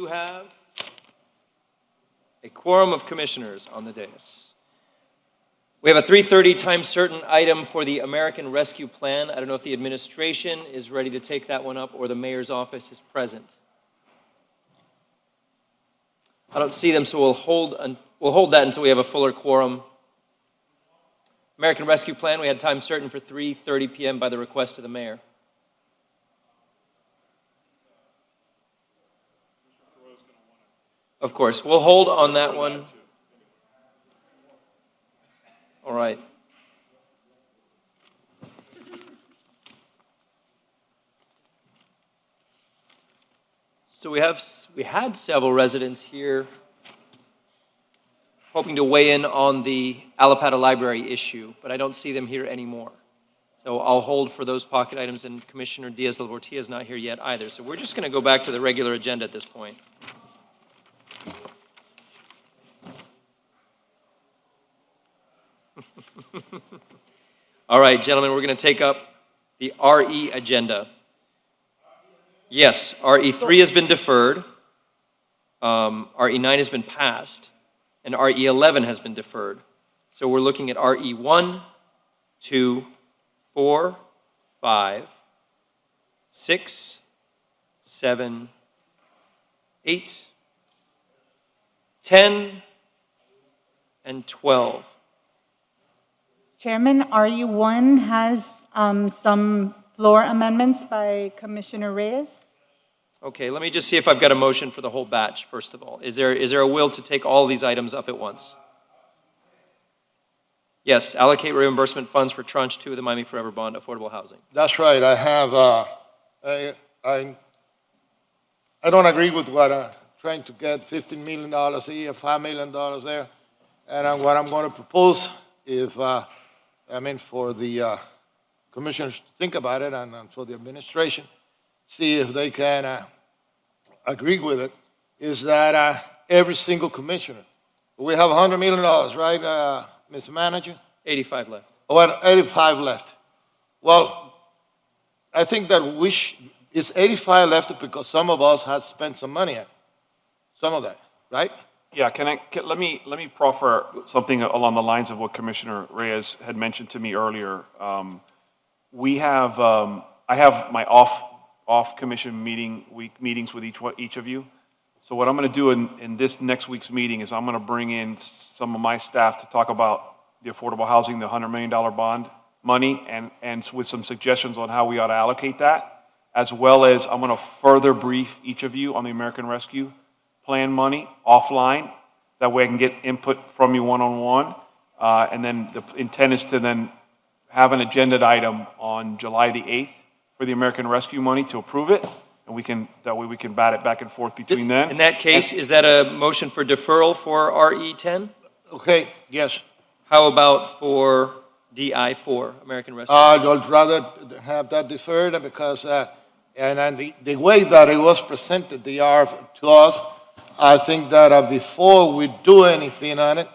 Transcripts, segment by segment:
do have a quorum of commissioners on the dais. We have a 3:30 time certain item for the American Rescue Plan. I don't know if the administration is ready to take that one up or the mayor's office is present. I don't see them, so we'll hold that until we have a fuller quorum. American Rescue Plan, we had time certain for 3:30 p.m. by the request of the mayor. Of course, we'll hold on that one. All right. So we had several residents here hoping to weigh in on the Allapattah Library issue, but I don't see them here anymore. So I'll hold for those pocket items, and Commissioner Diaz-Labortia is not here yet either. So we're just going to go back to the regular agenda at this point. All right, gentlemen, we're going to take up the RE agenda. Yes, RE3 has been deferred, RE9 has been passed, and RE11 has been deferred. So we're looking at RE1, 2, 4, 5, 6, 7, 8, 10, and 12. Chairman, RE1 has some floor amendments by Commissioner Reyes. Okay, let me just see if I've got a motion for the whole batch, first of all. Is there a will to take all these items up at once? Yes, allocate reimbursement funds for Tranche 2 of the Miami Forever Bond Affordable Housing. That's right. I have, I don't agree with what trying to get $15 million here, $5 million there. And what I'm going to propose, for the commissioners to think about it and for the administration, see if they can agree with it, is that every single commissioner, we have $100 million, right, Mr. Manager? 85 left. Well, 85 left. Well, I think that it's 85 left because some of us have spent some money at some of that, right? Yeah, let me proffer something along the lines of what Commissioner Reyes had mentioned to me earlier. I have my off-commission meetings with each of you. So what I'm going to do in this next week's meeting is I'm going to bring in some of my staff to talk about the affordable housing, the $100 million bond money, and with some suggestions on how we ought to allocate that, as well as I'm going to further brief each of you on the American Rescue Plan money offline. That way I can get input from you one-on-one. And then the intent is to then have an agenda item on July the 8th for the American Rescue money to approve it. And that way we can bat it back and forth between them. In that case, is that a motion for deferral for RE10? Okay, yes. How about for DI4, American Rescue? I'd rather have that deferred because, and the way that it was presented, the RF to us, I think that before we do anything on it,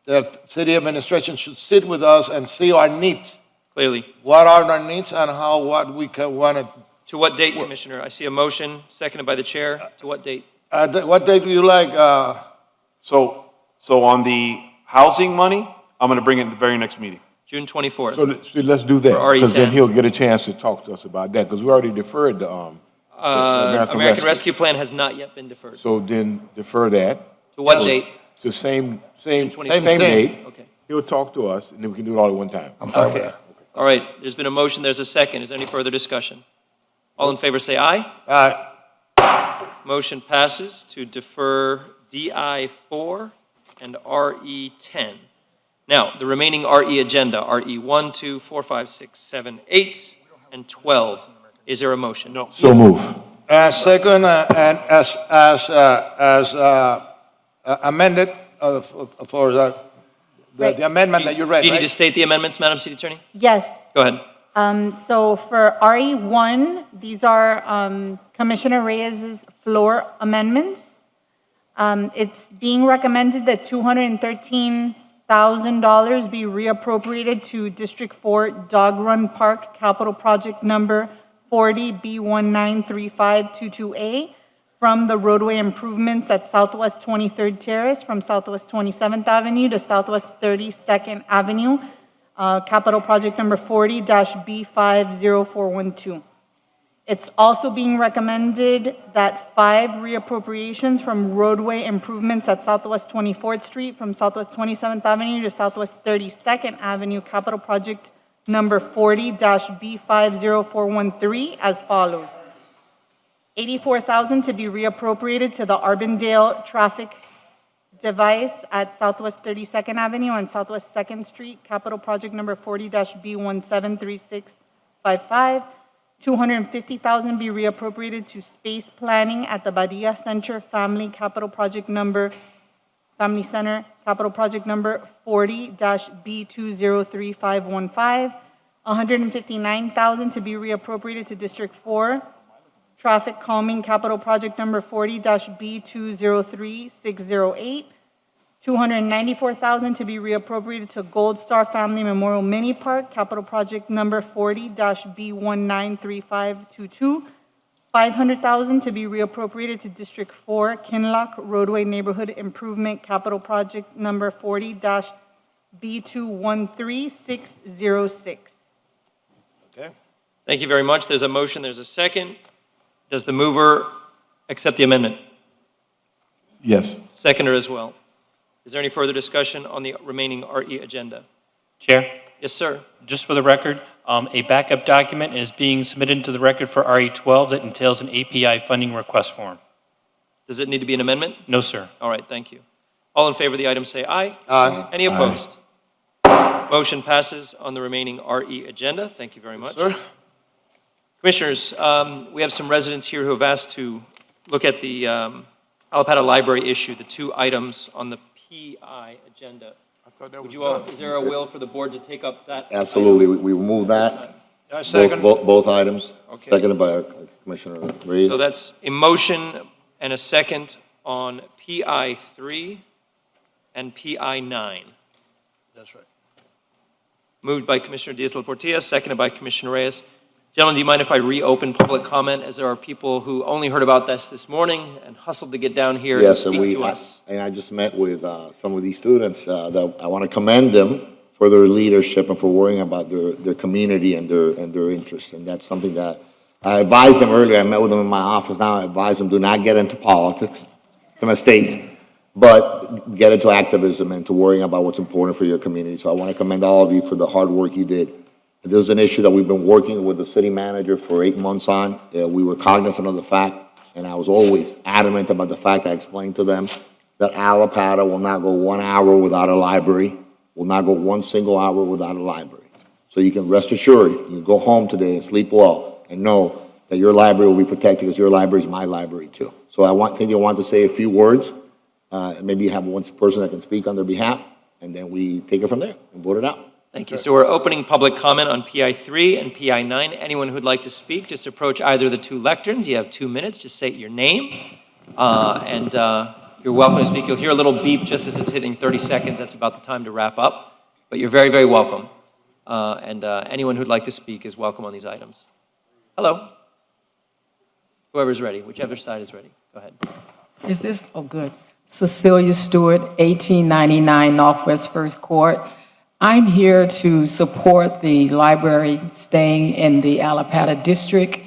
the city administration should sit with us and see our needs. Clearly. What are our needs and what we can want to. To what date, Commissioner? I see a motion, seconded by the chair. To what date? What date do you like? So on the housing money, I'm going to bring it in the very next meeting. June 24th. So let's do that, because then RE10. he'll get a chance to talk to us about that, because we already deferred the American Rescue Plan has not yet been deferred. So then defer that To what date? to same 24th. date. Okay. He'll talk to us, and then we can do it all at one time. I'm fine with that. All right. There's been a motion. There's a second. Is there any further discussion? All in favor say aye. Aye. Motion passes to defer DI4 and RE10. Now, the remaining RE agenda, RE1, 2, 4, 5, 6, 7, 8, and 12. Is there a motion? No. So move. Second, and as amended for the amendment that you read, Do you need right? to state the amendments, Madam City Attorney? Yes. Go ahead. So for RE1, these are Commissioner Reyes's floor amendments. It's being recommended that $213,000 be reappropriated to District 4 Dog Run Park Capital Project Number 40B193522A from the roadway improvements at Southwest 23rd Terrace from Southwest 27th Avenue to Southwest 32nd Avenue, capital project number 40-B50412. It's also being recommended that 5 reappropriations from roadway improvements at Southwest 24th Street from Southwest 27th Avenue to Southwest 32nd Avenue, capital project number 40-B50413 as follows. $84,000 to be reappropriated to the Arbondale traffic device at Southwest 32nd Avenue and Southwest 2nd Street, capital project number 40-B173655. $250,000 be reappropriated to space planning at the Badia Center Family Capital Project Number, Family Center, capital project number 40-B203515. $159,000 to be reappropriated to District 4 Traffic Calming Capital Project Number 40-B203608. $294,000 to be reappropriated to Gold Star Family Memorial Mini Park, capital project number 40-B193522. $500,000 to be reappropriated to District 4 Kinlock Roadway Neighborhood Improvement, capital project number 40-B213606. Okay? Thank you very much. There's a motion, there's a second. Does the mover accept the amendment? Yes. Seconder as well. Is there any further discussion on the remaining RE agenda? Chair, Yes, sir. just for the record, a backup document is being submitted into the record for RE12 that entails an API funding request form. Does it need to be an amendment? No, sir. All right, thank you. All in favor of the item say aye. Aye. Any opposed? Motion passes on the remaining RE agenda. Thank you very much. Sir? Commissioners, we have some residents here who have asked to look at the Alapata Library issue, the 2 items on the PI agenda. Would you all, is there a will for the board to take up that? Absolutely, we remove that, Second. both items, Okay. seconded by Commissioner Reyes. So that's a motion and a second on PI 3 and PI 9. That's right. Moved by Commissioner Diaz-Portilla, seconded by Commissioner Reyes. Gentlemen, do you mind if I reopen public comment, as there are people who only heard about this morning and hustled to get down here and Yes, and speak to us? and I just met with some of these students, that I want to commend them for their leadership and for worrying about their community and their interests, and that's something that I advised them earlier. I met with them in my office now. I advised them, do not get into politics. It's a mistake, but get into activism and to worrying about what's important for your community. So I want to commend all of you for the hard work you did. This is an issue that we've been working with the city manager for 8 months on. We were cognizant of the fact, and I was always adamant about the fact, I explained to them that Alapata will not go 1 hour without a library, will not go 1 single hour without a library. So you can rest assured, you go home today and sleep well and know that your library will be protected because your library is my library too. So I think I want to say a few words. Maybe you have one person that can speak on their behalf, and then we take it from there and vote it out. Thank you. So we're opening public comment on PI 3 and PI 9. Anyone who'd like to speak, just approach either of the 2 lecterns. You have 2 minutes. Just say your name, and you're welcome to speak. You'll hear a little beep just as it's hitting 30 seconds. That's about the time to wrap up. But you're very, very welcome. And anyone who'd like to speak is welcome on these items. Hello. Whoever's ready, whichever side is ready. Go ahead. Is this, oh, good. Cecilia Stewart, 1899 Northwest First Court. I'm here to support the library staying in the Alapata district,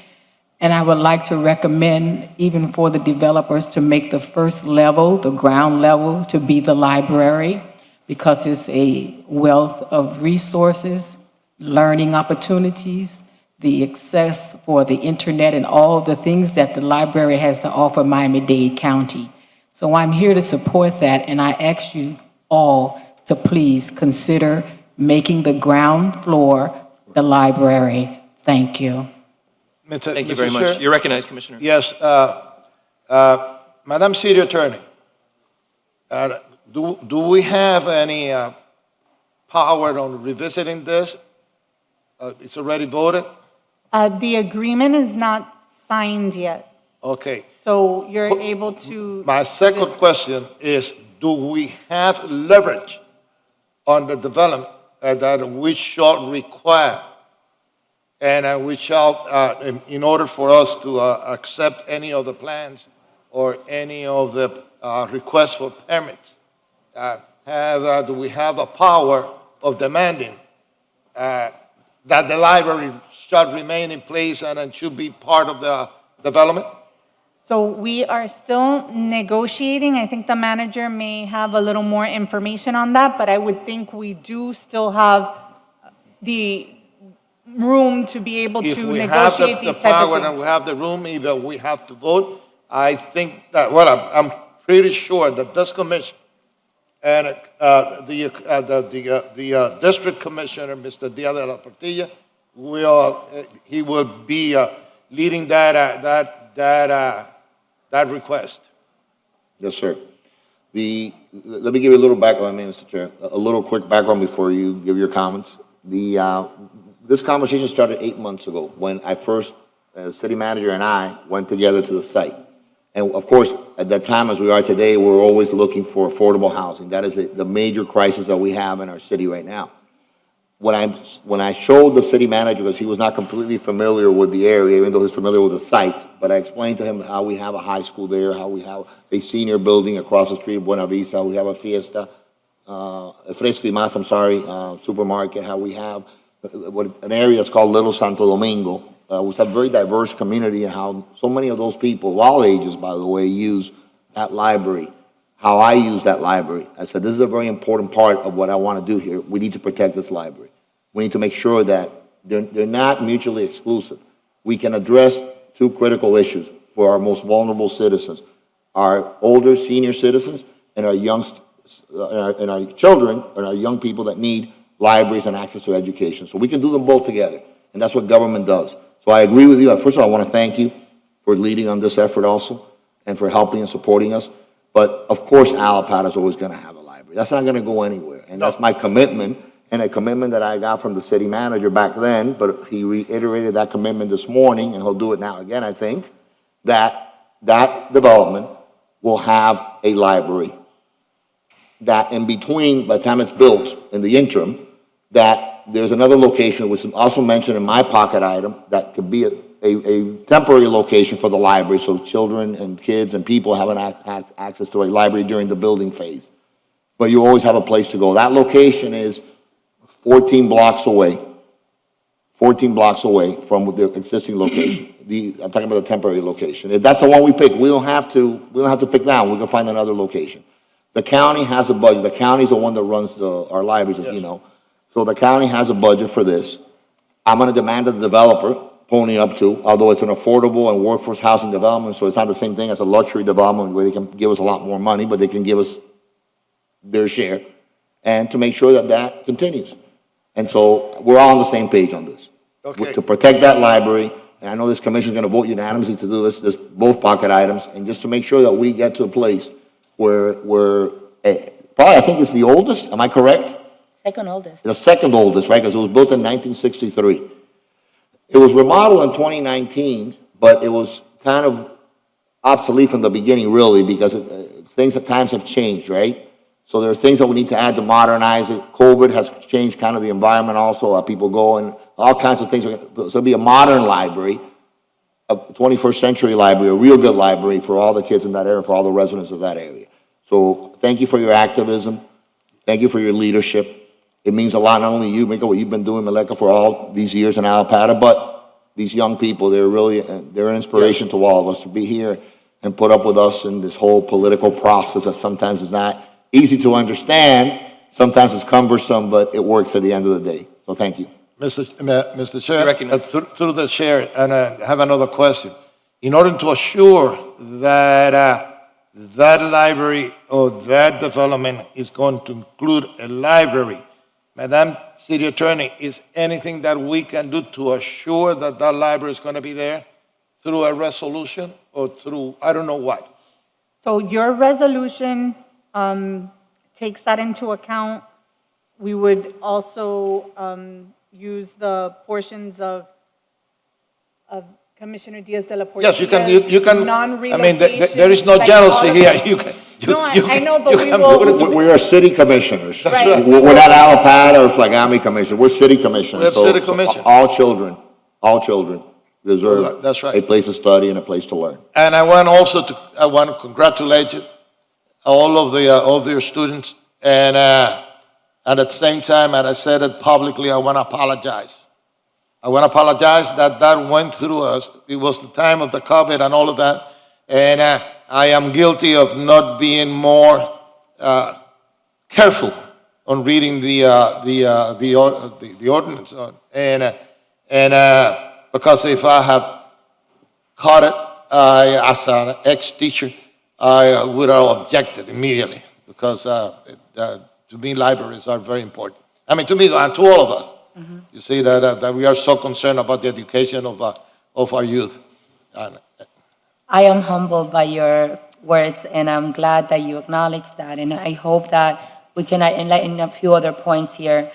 and I would like to recommend, even for the developers, to make the first level, the ground level, to be the library, because it's a wealth of resources, learning opportunities, the access for the internet, and all the things that the library has to offer Miami-Dade County. So I'm here to support that, and I ask you all to please consider making the ground floor the library. Thank you. Thank you very much. You're recognized, Commissioner. Yes, Madam City Attorney, do we have any power on revisiting this? It's already voted? The agreement is not signed yet, Okay. so you're able to. My second question is, do we have leverage on the development that we shall require, and we shall, in order for us to accept any of the plans or any of the requests for permits do we have the power of demanding that the library should remain in place and it should be part of the development? So we are still negotiating. I think the manager may have a little more information on that, but I would think we do still have the room to be able If to we have negotiate the these type power of and we things. have the room, either we have to vote. I think that, well, I'm pretty sure that this commission and the district commissioner, Mr. Diaz de la Portilla, he will be leading that request. Yes, sir. Let me give you a little background, Mr. Chair, a little quick background before you give your comments. This conversation started 8 months ago when I first, city manager and I went together to the site. And of course, at that time, as we are today, we're always looking for affordable housing. That is the major crisis that we have in our city right now. When I showed the city manager, because he was not completely familiar with the area, even though he's familiar with the site, but I explained to him how we have a high school there, how we have a senior building across the street, Buena Vista, we have a Fiesta, Fresco y Más, supermarket, how we have an area that's called Little Santo Domingo. We have a very diverse community, and how so many of those people, of all ages, by the way, use that library. How I use that library. I said, this is a very important part of what I want to do here. We need to protect this library. We need to make sure that they're not mutually exclusive. We can address two critical issues for our most vulnerable citizens, our older senior citizens and our and our children and our young people that need libraries and access to education. So we can do them both together, and that's what government does. So I agree with you. First of all, I want to thank you for leading on this effort also and for helping and supporting us. But of course, Allapattah is always going to have a library. That's not going to go anywhere. And that's my commitment, and a commitment that I got from the city manager back then, but he reiterated that commitment this morning, and he'll do it now again, I think, that development will have a library. That in between, by the time it's built, in the interim, that there's another location, which is also mentioned in my pocket item, that could be a temporary location for the library, so children and kids and people have access to a library during the building phase. But you always have a place to go. That location is 14 blocks away. 14 blocks away from the existing location. I'm talking about the temporary location. If that's the one we pick, we don't have to pick that one. We can find another location. The county has a budget. The county's the one that runs our libraries, as you know. So the county has a budget for this. I'm going to demand that the developer pony up to, although it's an affordable and workforce housing development, so it's not the same thing as a luxury development where they can give us a lot more money, but they can give us their share, and to make sure that that continues. And so we're all on the same page on this. Okay. To protect that library, and I know this commission is going to vote unanimously to do this both pocket items, and just to make sure that we get to a place where probably I think it's the oldest, am I correct? Second oldest. The second oldest, right, because it was built in 1963. It was remodeled in 2019, but it was kind of obsolete from the beginning, really, because things at times have changed, right? So there are things that we need to add to modernize it. COVID has changed kind of the environment also, people go and all kinds of things. So it'll be a modern library, a 21st century library, a real good library for all the kids in that area, for all the residents of that area. So thank you for your activism. Thank you for your leadership. It means a lot, not only you, Mika, what you've been doing, Maleka, for all these years in Allapattah, but these young people, they're an inspiration to all of us to be here and put up with us in this whole political process that sometimes is not easy to understand, sometimes it's cumbersome, but it works at the end of the day. So thank you. Mr. Chair, You recognize. through the chair, and I have another question. In order to assure that that library or that development is going to include a library, Madam City Attorney, is anything that we can do to assure that that library is going to be there through a resolution or through, I don't know what? So your resolution takes that into account. We would also use the portions of Commissioner Diaz de la Portilla. Yes, you can, I mean, there is no like jealousy all of here. it. You can, No, I know, but we can will- put it to- We are city commissioners. Right. We're not Allapattah or Flagami commissioners. We're city commissioners. We're So- city so commissioners. all children, deserve That's right. a place to study and a place to learn. And I want to congratulate you, all of your students, and at the same time, and I said it publicly, I want to apologize. I want to apologize that went through us. It was the time of the COVID and all of that, and I am guilty of not being more careful on reading the ordinance, and because if I have caught it as an ex-teacher, I would have objected immediately, because to me, libraries are very important. I mean, to me and to all of us. You see that we are so concerned about the education of our youth. And I am humbled by your words, and I'm glad that you acknowledge that, and I hope that we can enlighten a few other points here.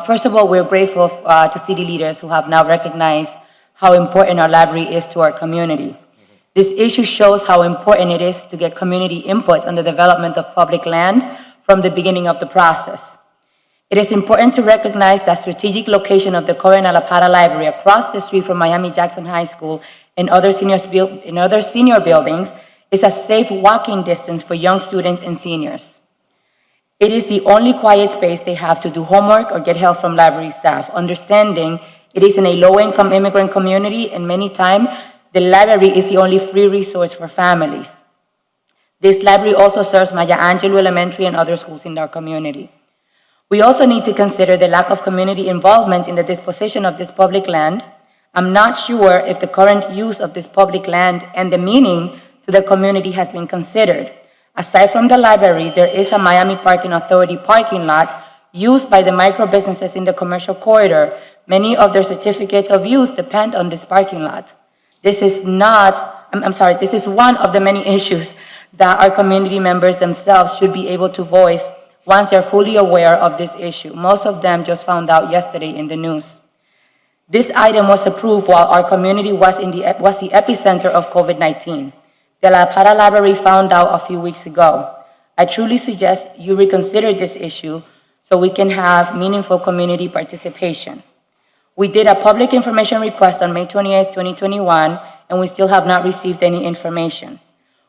First of all, we're grateful to city leaders who have now recognized how important our library is to our community. This issue shows how important it is to get community input on the development of public land from the beginning of the process. It is important to recognize that strategic location of the current Alapata Library across the street from Miami-Jackson High School and other senior buildings is a safe walking distance for young students and seniors. It is the only quiet space they have to do homework or get help from library staff, understanding it is in a low-income immigrant community, and many times the library is the only free resource for families. This library also serves Maya Angelou Elementary and other schools in our community. We also need to consider the lack of community involvement in the disposition of this public land. I'm not sure if the current use of this public land and the meaning to the community has been considered. Aside from the library, there is a Miami Parking Authority parking lot used by the micro businesses in the commercial corridor. Many of their certificates of use depend on this parking lot. This is this is one of the many issues that our community members themselves should be able to voice once they're fully aware of this issue. Most of them just found out yesterday in the news. This item was approved while our community was the epicenter of COVID-19. The La Para Library found out a few weeks ago. I truly suggest you reconsider this issue so we can have meaningful community participation. We did a public information request on May 28th, 2021, and we still have not received any information.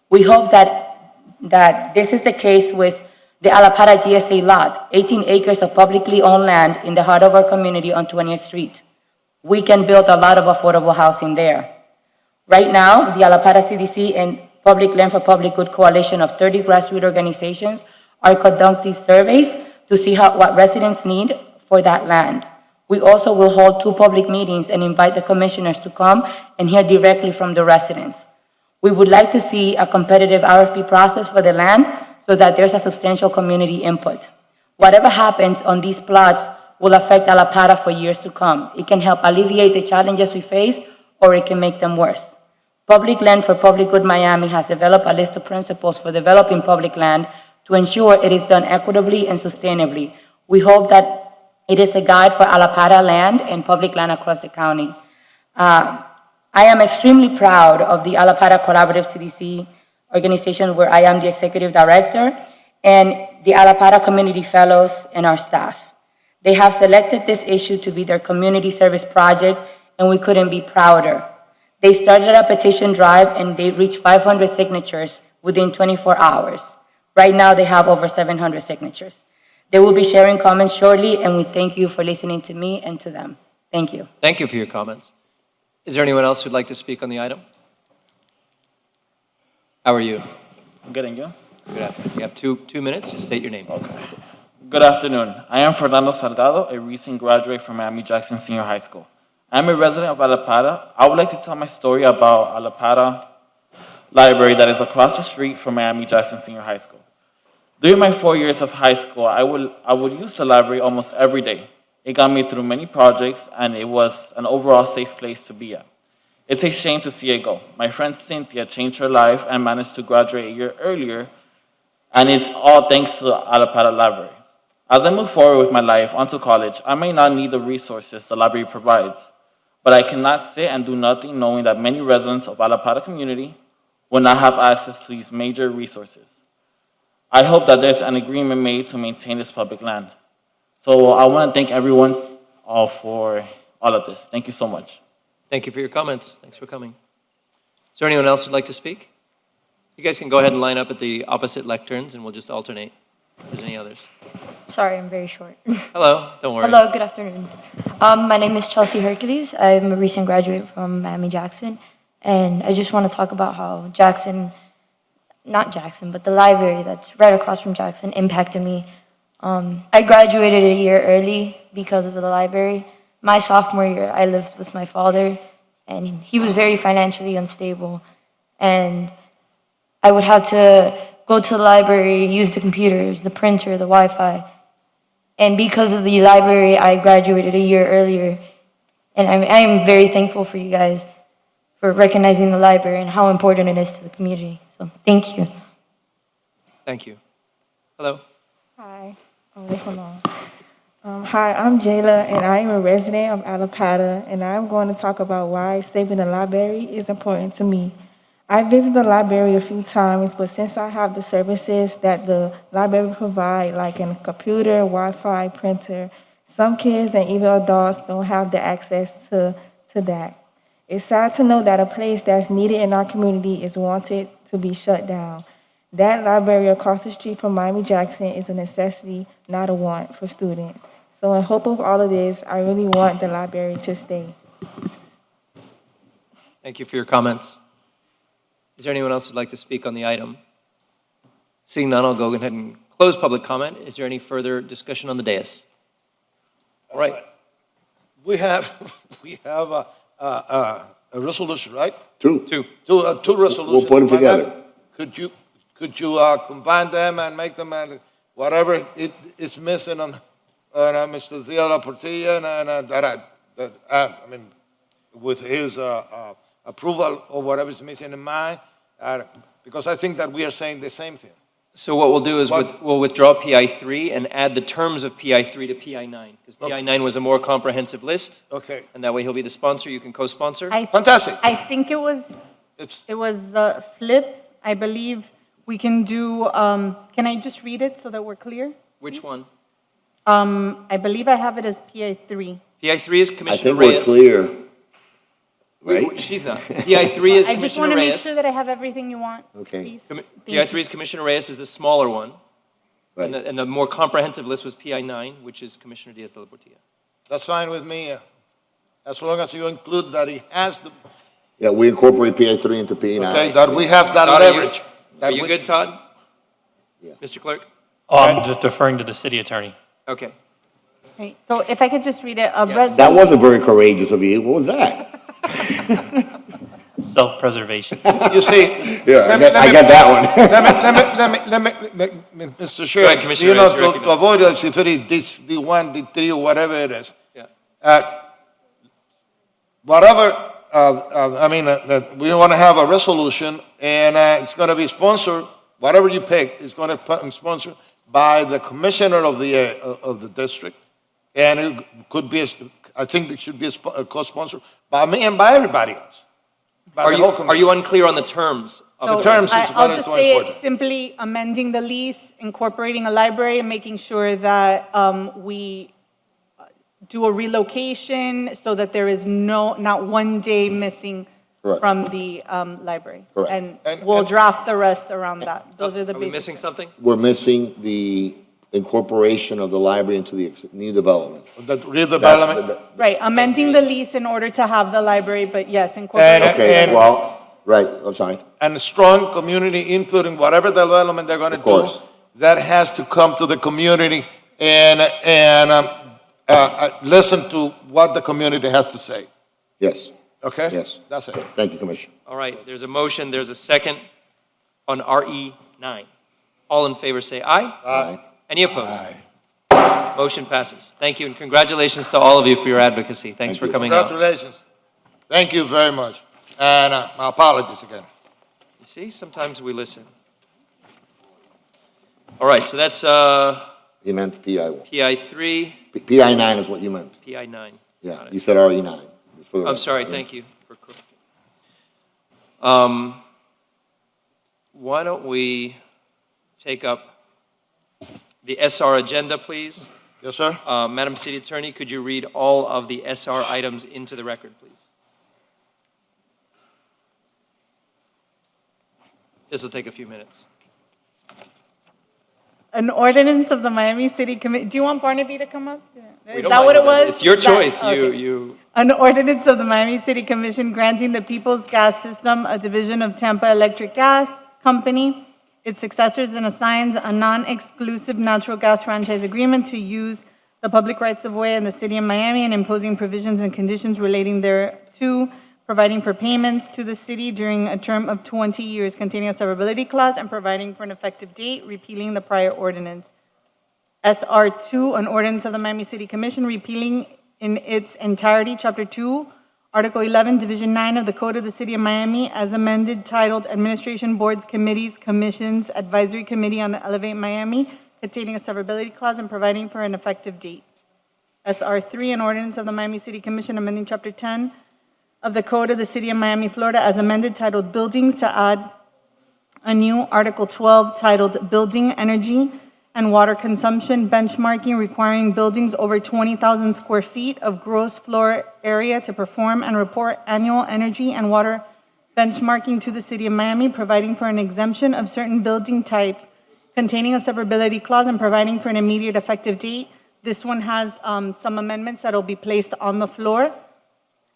We hope that this is the case with the Alapata GSA lot, 18 acres of publicly owned land in the heart of our community on 20th Street. We can build a lot of affordable housing there. Right now, the Alapata CDC and Public Land for Public Good coalition of 30 grassroots organizations are conducting surveys to see what residents need for that land. We also will hold 2 public meetings and invite the commissioners to come and hear directly from the residents. We would like to see a competitive RFP process for the land so that there's a substantial community input. Whatever happens on these plots will affect Alapata for years to come. It can help alleviate the challenges we face, or it can make them worse. Public Land for Public Good Miami has developed a list of principles for developing public land to ensure it is done equitably and sustainably. We hope that it is a guide for Alapata land and public land across the county. I am extremely proud of the Alapata Collaborative CDC organization, where I am the executive director, and the Alapata Community Fellows and our staff. They have selected this issue to be their community service project, and we couldn't be prouder. They started a petition drive and they reached 500 signatures within 24 hours. Right now, they have over 700 signatures. They will be sharing comments shortly, and we thank you for listening to me and to them. Thank you. Thank you for your comments. Is there anyone else who'd like to speak on the item? How are you? I'm good, and you? Good afternoon. You have two minutes. Just state your name. Okay. Good afternoon. I am Fernando Salgado, a recent graduate from Miami-Jackson Senior High School. I'm a resident of Alapata. I would like to tell my story about Alapata Library that is across the street from Miami-Jackson Senior High School. During my 4 years of high school, I would use the library almost every day. It got me through many projects, and it was an overall safe place to be at. It's a shame to see it go. My friend Cynthia changed her life and managed to graduate a year earlier, and it's all thanks to the Alapata Library. As I move forward with my life onto college, I may not need the resources the library provides, but I cannot sit and do nothing knowing that many residents of Alapata community will not have access to these major resources. I hope that there's an agreement made to maintain this public land. So I want to thank everyone for all of this. Thank you so much. Thank you for your comments. Thanks for coming. Is there anyone else who'd like to speak? You guys can go ahead and line up at the opposite lecterns, and we'll just alternate if there's any others. Sorry, I'm very short. Hello, don't worry. Hello, good afternoon. My name is Chelsea Hercules. I'm a recent graduate from Miami Jackson, and I just want to talk about how not Jackson, but the library that's right across from Jackson impacted me. I graduated a year early because of the library. My sophomore year, I lived with my father, and he was very financially unstable, and I would have to go to the library, use the computers, the printer, the Wi-Fi. And because of the library, I graduated a year earlier. And I am very thankful for you guys for recognizing the library and how important it is to the community. So thank you. Thank you. Hello. Hi. Oh, wait, hold on. Hi, I'm Jayla, and I am a resident of Alapata, and I'm going to talk about why saving the library is important to me. I visited the library a few times, but since I have the services that the library provide, like a computer, Wi-Fi, printer, some kids and even adults don't have the access to that. It's sad to know that a place that's needed in our community is wanted to be shut down. That library across the street from Miami Jackson is a necessity, not a want for students. So in hope of all of this, I really want the library to stay. Thank you for your comments. Is there anyone else who'd like to speak on the item? Seeing none, I'll go ahead and close public comment. Is there any further discussion on the dais? All right. We have a resolution, right? Two. Two resolutions. We'll put them together. Could you combine them and make them, whatever is missing on Mr. Zia Portilla and I mean, with his approval or whatever is missing in mine, because I think that we are saying the same thing. So what we'll do is we'll withdraw PI 3 and add the terms of PI 3 to PI 9, because PI 9 was a more comprehensive list, Okay, and that way he'll be the sponsor, you can co-sponsor. fantastic. I think it was the flip. I believe we can do, can I just read it so that we're clear? Which one? I believe I have it as PI 3. PI 3 is I Commissioner think we're Reyes. clear, right? She's not. PI 3 is I just Commissioner want to make Reyes. sure that I have everything you want, Okay. please. PI Thank 3 is Commissioner Reyes is the smaller one. Right. And the more comprehensive list was PI 9, which is Commissioner Diaz de la Portilla. That's fine with me, as long as you include that he has the, Yeah, we incorporate PA 3 into PA 9. okay, that we have that Todd, leverage. Are you good, Todd? Yeah. Mr. Clerk? Oh, I'm just deferring to the city attorney. Okay. Right, so if I could just read it, Yes. That wasn't very courageous of you. What was that? Self-preservation. You see. Yeah, I got that one. Let me, Mr. Chair. ahead, Commissioner Reyes, you're To recognized. avoid us, if it is this, D1, D3, or whatever it is. Yeah. Whatever, we want to have a resolution, and it's going to be sponsored, whatever you pick, is going to be sponsored by the commissioner of the district, and it could be, I think it should be a co-sponsor by me and by everybody else. By the whole Are commission. you unclear on the terms of So the terms resolution? is I'll what is just so say important. it's simply amending the lease, incorporating a library, and making sure that we do a relocation so that there is not one day missing Correct. from the library. Correct. And we'll draft the rest around that. Those are the Are we basic. missing something? We're missing the incorporation of the library into the new development. The redevelopment. That's Right, amending the lease in order to have the library, but yes, incorporating. Okay, And- well, right, I'm sorry. And strong community input in whatever development they're going to Of do. course. That has to come to the community and listen to what the community has to say, Yes, okay? yes. That's it. Thank you, Commissioner. All right, there's a motion, there's a second on RE 9. All in favor say aye. Aye. Any opposed? Motion passes. Thank you, and congratulations to all of you for your advocacy. Thanks Thank for you. coming out. Congratulations. Thank you very much. And my apologies again. You see, sometimes we listen. All right, so that's You meant PI 1. PI 3, PI 9 is what you meant. PI 9. Yeah, Got it. you said RE 9. It's for the I'm record. sorry, Yeah. thank you for correcting. Why don't we take up the SR agenda, please? Yes, sir? Madam City Attorney, could you read all of the SR items into the record, please? This will take a few minutes. An ordinance of the Miami City Commission, do you want Barnaby to come up? We Is don't that mind what it it. was? It's your Is that- choice. okay. You. An ordinance of the Miami City Commission granting the People's Gas System, a division of Tampa Electric Gas Company, its successors, and assigns a non-exclusive natural gas franchise agreement to use the public rights of way in the city of Miami and imposing provisions and conditions relating thereto, providing for payments to the city during a term of 20 years, containing a severability clause, and providing for an effective date, repealing the prior ordinance. SR 2, an ordinance of the Miami City Commission repealing in its entirety Chapter 2, Article 11, Division 9 of the Code of the City of Miami, as amended, titled Administration Boards, Committees, Commissions, Advisory Committee on Elevate Miami, containing a severability clause and providing for an effective date. SR 3, an ordinance of the Miami City Commission amending Chapter 10 of the Code of the City of Miami, Florida, as amended, titled Buildings, to add a new Article 12 titled Building Energy and Water Consumption Benchmarking, requiring buildings over 20,000 square feet of gross floor area to perform and report annual energy and water benchmarking to the City of Miami, providing for an exemption of certain building types, containing a severability clause, and providing for an immediate effective date. This one has some amendments that will be placed on the floor.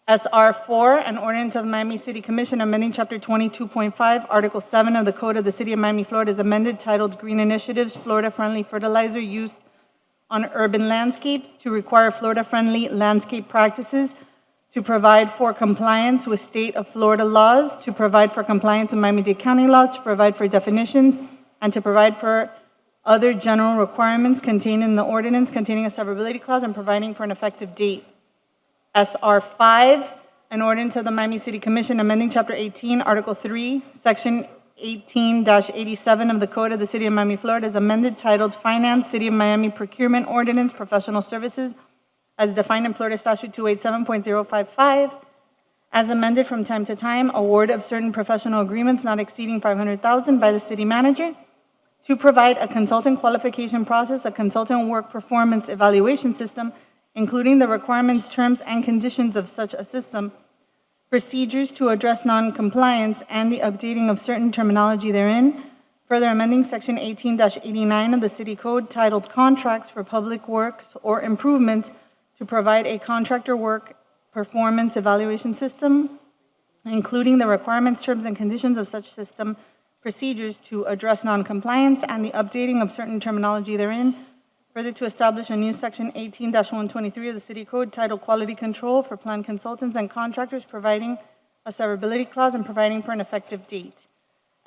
SR 4, an ordinance of the Miami City Commission amending Chapter 22.5, Article 7 of the Code of the City of Miami, Florida, is amended, titled Green Initiatives, Florida-Friendly Fertilizer Use on Urban Landscapes, to require Florida-friendly landscape practices, to provide for compliance with state of Florida laws, to provide for compliance with Miami-Dade County laws, to provide for definitions, and to provide for other general requirements contained in the ordinance containing a severability clause and providing for an effective date. SR 5, an ordinance of the Miami City Commission amending Chapter 18, Article 3, Section 18-87 of the Code of the City of Miami, Florida, is amended, titled Finance, City of Miami Procurement Ordinance, Professional Services, as defined in Florida Statute 287.055, as amended from time to time, award of certain professional agreements not exceeding $500,000 by the city manager, to provide a consultant qualification process, a consultant work performance evaluation system, including the requirements, terms, and conditions of such a system, procedures to address non-compliance, and the updating of certain terminology therein. Further amending Section 18-89 of the City Code, titled Contracts for Public Works or Improvements, to provide a contractor work performance evaluation system, including the requirements, terms, and conditions of such system, procedures to address non-compliance, and the updating of certain terminology therein. Further, to establish a new Section 18-123 of the City Code, titled Quality Control for Plan Consultants and Contractors, providing a severability clause and providing for an effective date.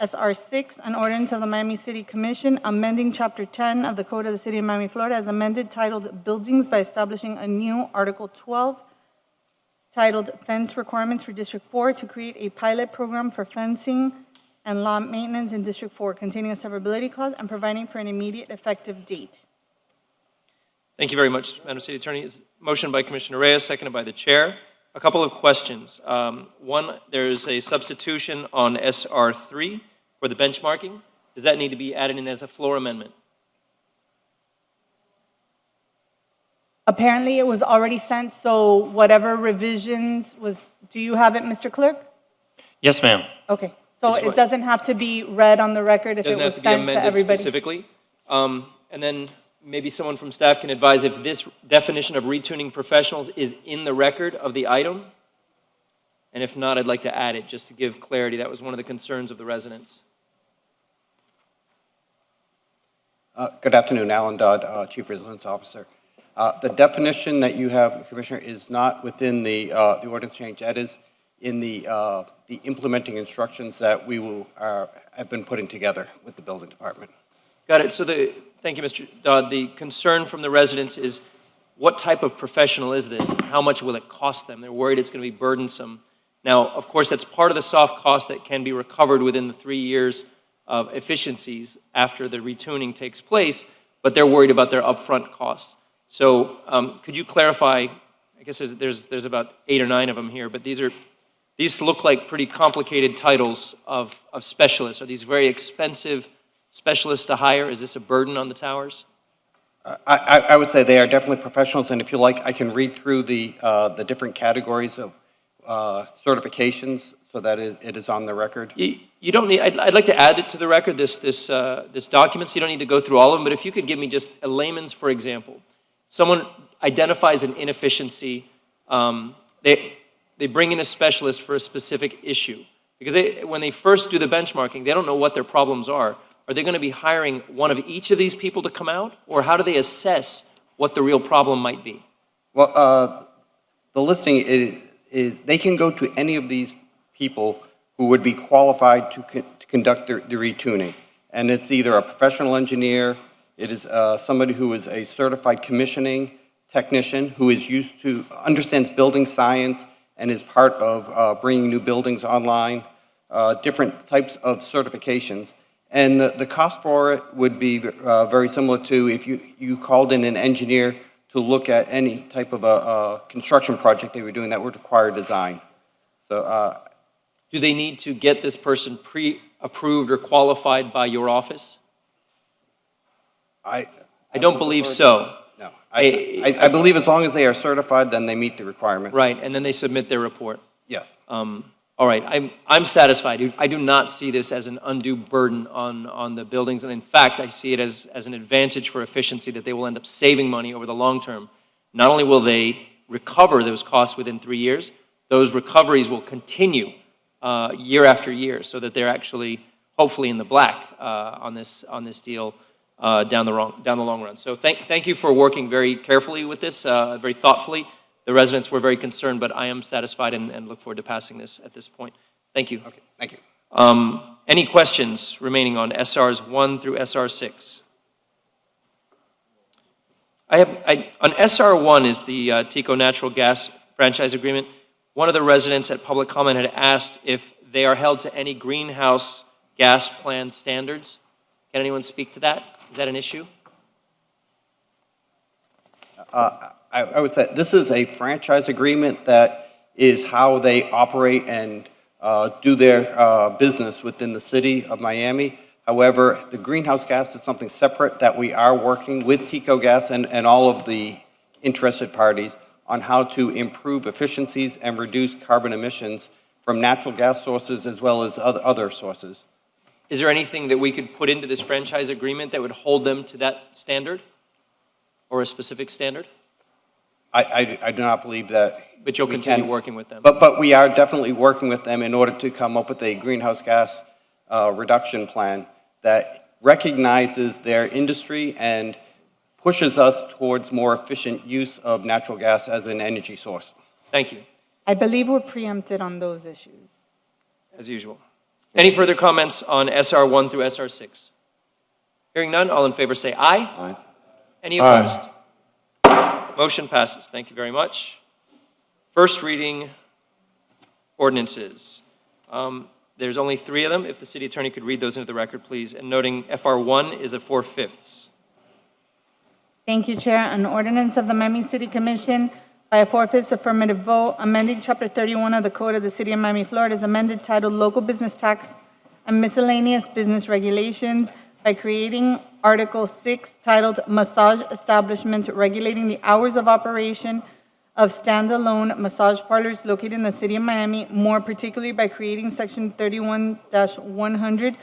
SR 6, an ordinance of the Miami City Commission amending Chapter 10 of the Code of the City of Miami, Florida, as amended, titled Buildings, by establishing a new Article 12, titled Fence Requirements for District 4, to create a pilot program for fencing and lawn maintenance in District 4, containing a severability clause and providing for an immediate effective date. Thank you very much, Madam City Attorney. Motion by Commissioner Reyes, seconded by the Chair. A couple of questions. One, there is a substitution on SR 3 for the benchmarking. Does that need to be added in as a floor amendment? Apparently, it was already sent, so whatever revisions was, do you have it, Mr. Clerk? Yes, ma'am. Okay, so Just it what- doesn't have to be read on the record if it Doesn't was have to be sent to amended everybody? specifically. And then maybe someone from staff can advise if this definition of retuning professionals is in the record of the item. And if not, I'd like to add it just to give clarity. That was one of the concerns of the residents. Good afternoon, Alan Dodd, Chief Vigilance Officer. The definition that you have, Commissioner, is not within the ordinance change. That is in the implementing instructions that we will have been putting together with the building department. Got it. So thank you, Mr. Dodd. The concern from the residents is what type of professional is this? How much will it cost them? They're worried it's going to be burdensome. Now, of course, that's part of the soft cost that can be recovered within the 3 years of efficiencies after the retuning takes place, but they're worried about their upfront costs. So could you clarify, I guess there's about 8 or 9 of them here, but these look like pretty complicated titles of specialists. Are these very expensive specialists to hire? Is this a burden on the towers? I would say they are definitely professionals, and if you like, I can read through the different categories of certifications so that it is on the record. You don't need, I'd like to add it to the record, this document, so you don't need to go through all of them, but if you could give me just a layman's, for example. Someone identifies an inefficiency, they bring in a specialist for a specific issue. Because when they first do the benchmarking, they don't know what their problems are. Are they going to be hiring one of each of these people to come out? Or how do they assess what the real problem might be? Well, the listing is they can go to any of these people who would be qualified to conduct the retuning. And it's either a professional engineer, it is somebody who is a certified commissioning technician who is used to, understands building science and is part of bringing new buildings online, different types of certifications. And the cost for it would be very similar to if you called in an engineer to look at any type of a construction project they were doing that would require design. So, Do they need to get this person pre-approved or qualified by your office? I don't believe so. No, I believe as long as they are certified, then they meet the requirements. Right, and then they submit their report. Yes. All right, I'm satisfied. I do not see this as an undue burden on the buildings, and in fact, I see it as an advantage for efficiency that they will end up saving money over the long term. Not only will they recover those costs within 3 years, those recoveries will continue year after year, so that they're actually hopefully in the black on this deal down the long run. So thank you for working very carefully with this, very thoughtfully. The residents were very concerned, but I am satisfied and look forward to passing this at this point. Thank you. Okay, thank you. Any questions remaining on SRs 1 through SR 6? On SR 1 is the TECO Natural Gas franchise agreement. One of the residents at public comment had asked if they are held to any greenhouse gas plan standards. Can anyone speak to that? Is that an issue? I would say this is a franchise agreement that is how they operate and do their business within the city of Miami. However, the greenhouse gas is something separate that we are working with TECO Gas and all of the interested parties on how to improve efficiencies and reduce carbon emissions from natural gas sources as well as other sources. Is there anything that we could put into this franchise agreement that would hold them to that standard or a specific standard? I do not believe that. But you'll continue working with them? But we are definitely working with them in order to come up with a greenhouse gas reduction plan that recognizes their industry and pushes us towards more efficient use of natural gas as an energy source. Thank you. I believe we're preempted on those issues. As usual. Any further comments on SR 1 through SR 6? Hearing none, all in favor say aye. Aye. Any opposed? Motion passes. Thank you very much. First reading ordinances. There's only 3 of them. If the city attorney could read those into the record, please. And noting FR 1 is a 4/5. Thank you, Chair. An ordinance of the Miami City Commission by a 4/5 affirmative vote, amending Chapter 31 of the Code of the City of Miami, Florida, is amended titled Local Business Tax and Miscellaneous Business Regulations by creating Article 6 titled Massage Establishments, regulating the hours of operation of standalone massage parlors located in the City of Miami, more particularly by creating Section 31-100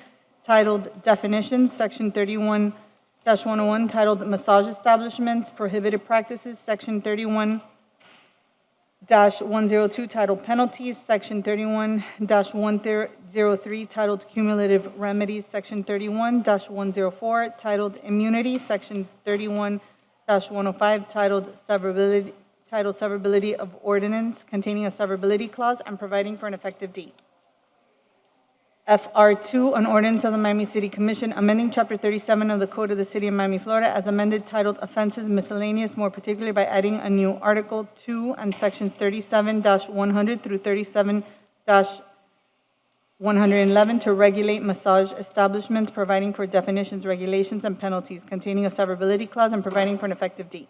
titled Definitions, Section 31-101 titled Massage Establishments, Prohibited Practices, Section 31-102 titled Penalties, Section 31-103 titled Cumulative Remedies, Section 31-104 titled Immunity, Section 31-105 titled Severability of Ordinance, containing a severability clause and providing for an effective date. FR2, an ordinance of the Miami City Commission amending Chapter 37 of the Code of the City of Miami, Florida, as amended titled Offenses Miscellaneous, more particularly by adding a new Article 2 and Sections 37-100 through 37-111 to regulate massage establishments, providing for definitions, regulations, and penalties, containing a severability clause and providing for an effective date.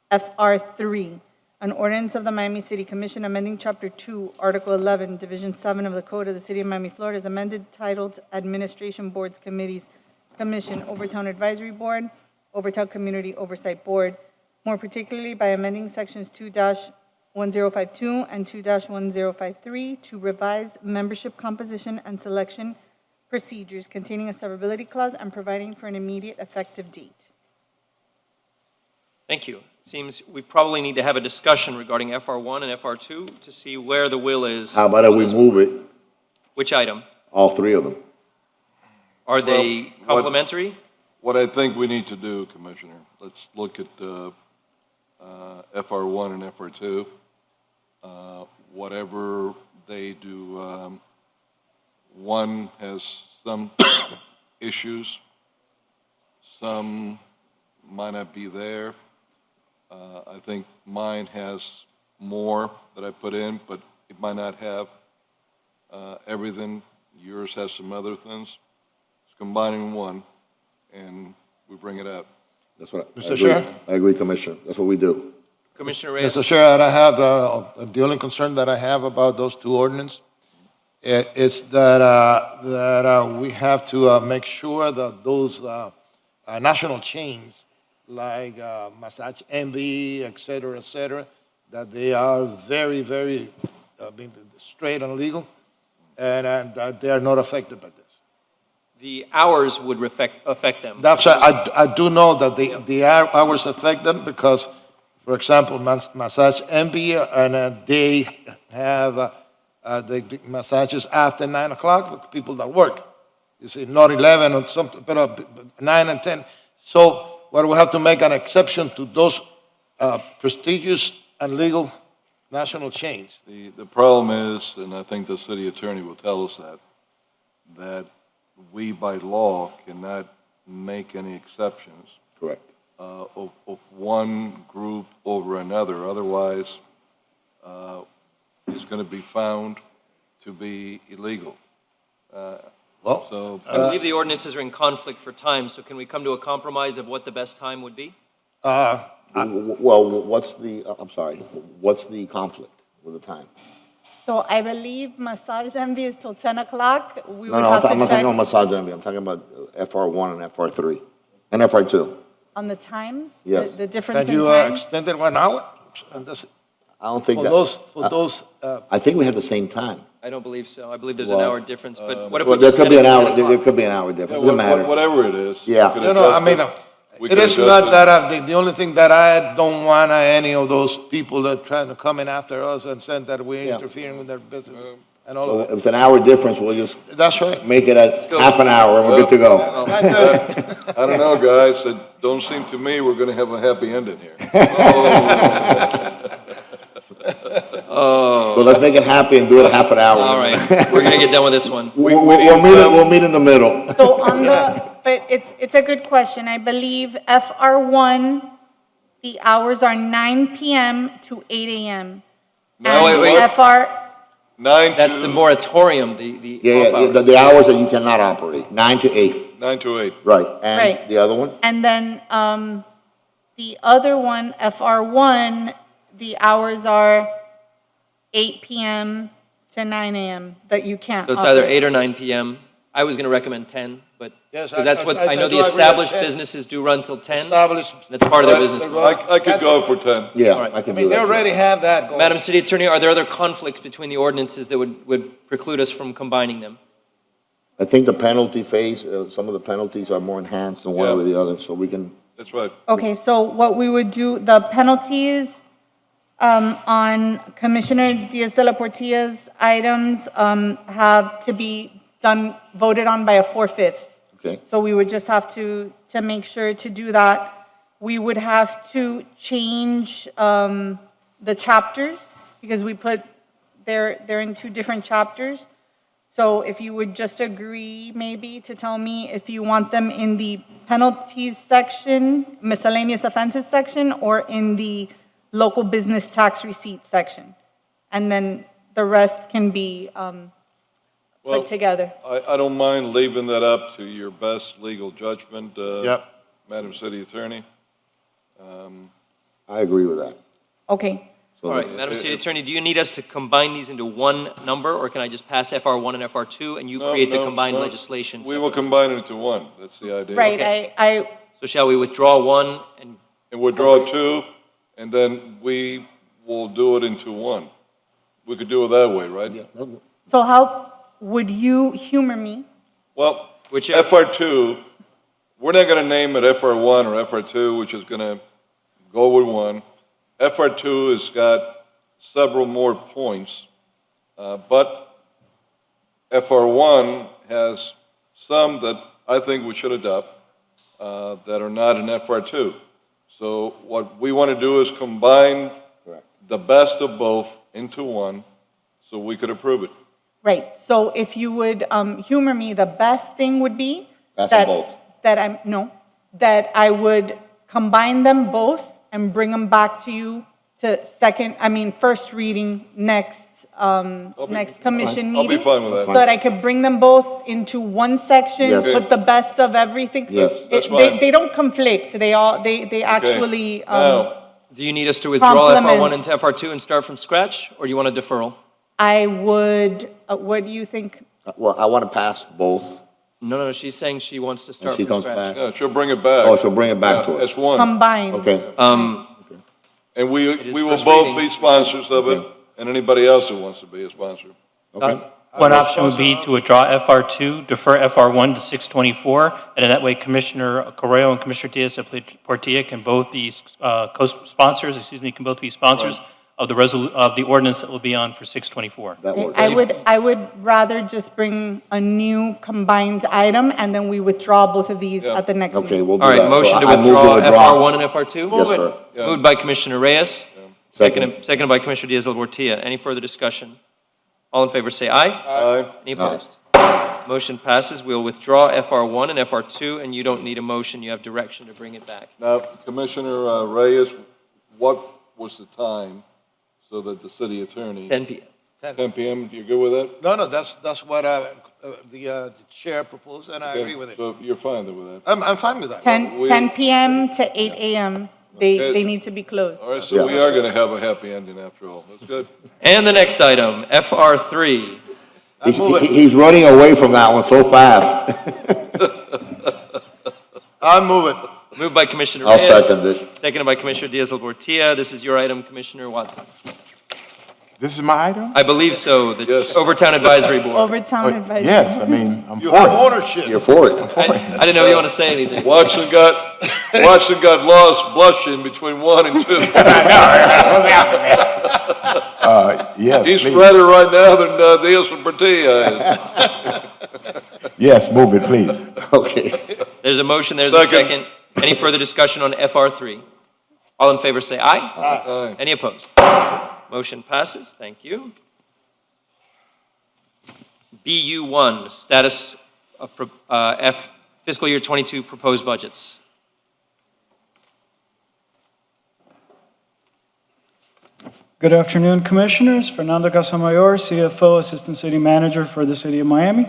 FR3, an ordinance of the Miami City Commission amending Chapter 2, Article 11, Division 7 of the Code of the City of Miami, Florida, is amended titled Administration Boards, Committees, Commission, Overtown Advisory Board, Overtown Community Oversight Board, more particularly by amending Sections 2-1052 and 2-1053 to revise membership composition and selection procedures containing a severability clause and providing for an immediate effective date. Thank you. Seems we probably need to have a discussion regarding FR1 and FR2 to see where the will is. How about if on we this. move it, Which item? all three of them? Are they what- complementary? What I think we need to do, Commissioner, let's look at FR1 and FR2. Whatever they do, one has some issues, some might not be there. I think mine has more that I put in, but it might not have everything. Yours has some other things. It's combining one, and we bring it up. That's what I Mr. agree. Chair? I agree, Commissioner. That's what we do. Commissioner Reyes? Mr. Chair, I have, the only concern that I have about those two ordinances is that we have to make sure that those national chains like Massage Envy, et cetera, that they are very, very being straight and legal, and that they are not affected by this. The hours would affect them. That's, I do know that the hours affect them because, for example, Massage Envy, and they have the massages after 9 o'clock with people that work. You see, not 11 or something, but 9 and 10. So, well, we have to make an exception to those prestigious and legal national chains. The problem is, and I think the city attorney will tell us that we by law cannot make any exceptions Correct. of one group over another. Otherwise, it's going to be found to be illegal. Well, So, I believe the ordinances are in conflict for time, so can we come to a compromise of what the best time would be? Well, what's the conflict with the time? So I believe Massage Envy is till 10 o'clock. We No, would no, have to I'm not talking check about massage envy. I'm talking about FR1 and FR3 and FR2. on the times. Yes. The difference Can in you times. extend it 1 hour? And that's it. I don't think For that. those, I think we have the same time. I don't believe so. I believe there's an Well, hour difference, but what if we Well, there just could set be it an to hour. 10 There o'clock? could be an hour difference. Doesn't matter. whatever it is. Yeah. we could no, no, I adjust mean, We it could is adjust not it. that, the only thing that I don't want any of those people that trying to come in after us and saying that we're Yeah. interfering with their business and all So of if that. it's an hour difference, we'll just That's right. make it at go. half an hour and we're good to go. I don't know, guys. It don't seem to me we're going to have a happy ending here. So let's make it happy and do it half an hour. All right, we're gonna get done with this one. We'll meet in the middle. So on but it's a good question. I believe FR1, the hours are 9 PM to 8 AM. No, wait, And wait. FR, 9 That's to the moratorium, the Yeah, off yeah, hours. the hours that you cannot operate, 9 to 8, 9 to 8. right. And Right. the other one? and then the other one, FR1, the hours are 8 PM to 9 AM that you can't So it's either operate. 8 or 9 PM. I was gonna recommend 10, but, Yes, because that's what, I I know do the agree with established 10. businesses do run till 10. Established. That's part of their business model. I could go for 10. Yeah, All right. I can I mean, do they that. too. already have that going. Madam City Attorney, are there other conflicts between the ordinances that would preclude us from combining them? I think the penalty phase, some of the penalties are more enhanced than one Yeah. over the other, so we can, That's right. Okay, so what we would do, the penalties on Commissioner Diaz de la Portilla's items have to be done, voted on by a 4/5. okay? So we would just have to make sure to do that. We would have to change the chapters because we put, they're in two different chapters. So if you would just agree maybe to tell me if you want them in the penalties section, miscellaneous offenses section, or in the local business tax receipt section. And then the rest can be Well, put together. I don't mind leaving that up to your best legal judgment, Yep. Madam City Attorney. I agree with that. Okay. So All right, let's- Madam City Attorney, do you need us to combine these into one number, or can I just pass FR1 and FR2 and you No, create the no, combined no. legislation? We will combine it into one. That's the idea. Right, Okay. So shall we withdraw one and, And withdraw 2, and then we will do it into one. We could do it that way, right? Yeah, So how would you humor me Well, Which, FR2, we're not going to name it FR1 or FR2, which is going to go with one. FR2 has got several more points, but FR1 has some that I think we should adopt that are not in FR2. So what we want to do is combine the best of both into one so we could approve it. Right, so if you would humor me, the best thing would be Best of that, both. that I would combine them both and bring them back to you to first reading next, next commission I'll be meeting. fine with that. So that I could bring them both into one section, Yes. put the best of everything. Yes. That's They fine. don't conflict, they actually, Now, do you need us to withdraw Complement. FR1 into FR2 and start from scratch, or do you want a deferral? I would, what do you think? Well, I want to pass both. No, she's saying she wants to start she from comes scratch. back. yeah, she'll bring it back. Oh, she'll bring it back to us. As one. Combined. Okay. And we is will first both reading. be sponsors of it, and anybody else who wants to be a sponsor. Okay. One option would be to withdraw FR2, defer FR1 to 624, and in that way Commissioner Correo and Commissioner Diaz-Portilla can both be co-sponsors, can both be sponsors of the ordinance that will be on for 624. That works. I would rather just bring a new combined item, and then we withdraw both of these at the next Okay, meeting. we'll do All that. right, motion So to I move withdraw withdraw. FR1 and FR2? Yes, sir. Yeah. Moved by Commissioner Reyes, Second. seconded by Commissioner Diaz-Portilla. Any further discussion? All in favor say aye. Aye. Any opposed? Motion passes. We'll withdraw FR1 and FR2, and you don't need a motion, you have direction to bring it back. Now, Commissioner Reyes, what was the time so that the city attorney? 10 p.m. 10 p.m., you good with that? No, that's what the chair proposed, and I agree with it. So you're fine with that? I'm fine with that. 10 p.m. to 8 a.m., they need to be closed. All right, so we are going to have a happy ending after all. That's good. And the next item, FR3. He's running away from that one so fast. I'll move it. Moved by Commissioner I'll Reyes. second it. Seconded by Commissioner Diaz-Portilla. This is your item, Commissioner Watson. This is my item? I believe so, the Yes. Overtown Advisory Board. Overtime advisory. Yes, I mean, I'm You for have it. ownership. You're for it. I didn't know if you want to say anything. Watson got lost blushing between 1 and 2. Yes, He's please. redder right now than Diaz-Portilla is. Yes, move it, please. Okay. There's a motion, there's a Second. second. Any further discussion on FR3? All in favor say aye. Aye. Any opposed? Motion passes, thank you. BU1, status of fiscal year 22 proposed budgets. Good afternoon, Commissioners. Fernando Casamayor, CFO, Assistant City Manager for the City of Miami.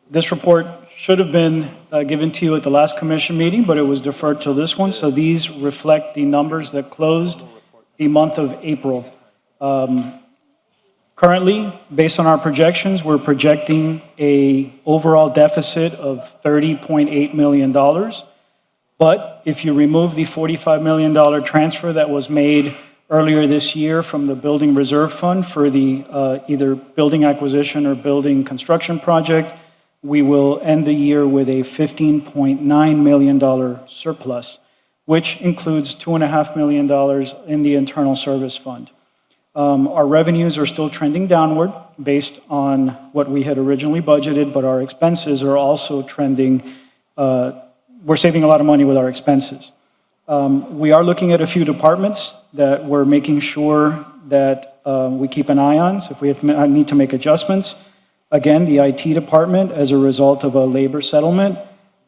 This report should have been given to you at the last commission meeting, but it was deferred till this one. So these reflect the numbers that closed the month of April. Currently, based on our projections, we're projecting a overall deficit of $30.8 million. But if you remove the $45 million transfer that was made earlier this year from the Building Reserve Fund for the either building acquisition or building construction project, we will end the year with a $15.9 million surplus, which includes $2.5 million in the Internal Service Fund. Our revenues are still trending downward based on what we had originally budgeted, but our expenses are also trending, we're saving a lot of money with our expenses. We are looking at a few departments that we're making sure that we keep an eye on, so if we need to make adjustments. Again, the IT department, as a result of a labor settlement,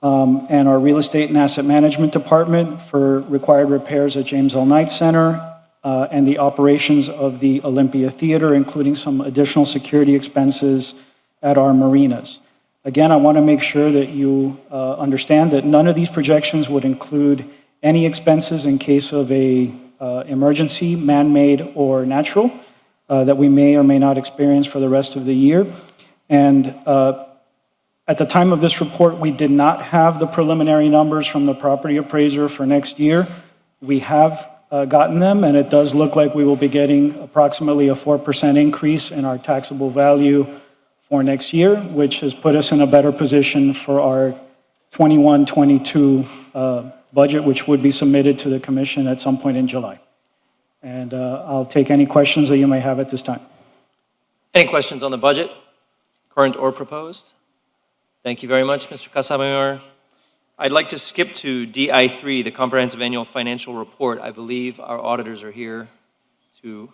and our real estate and asset management department for required repairs at James L. Knight Center, and the operations of the Olympia Theater, including some additional security expenses at our marinas. Again, I want to make sure that you understand that none of these projections would include any expenses in case of a emergency, man-made or natural, that we may or may not experience for the rest of the year. And at the time of this report, we did not have the preliminary numbers from the property appraiser for next year. We have gotten them, and it does look like we will be getting approximately a 4% increase in our taxable value for next year, which has put us in a better position for our 21-22 budget, which would be submitted to the commission at some point in July. And I'll take any questions that you may have at this time. Any questions on the budget, current or proposed? Thank you very much, Mr. Casamayor. I'd like to skip to DI3, the Comprehensive Annual Financial Report. I believe our auditors are here to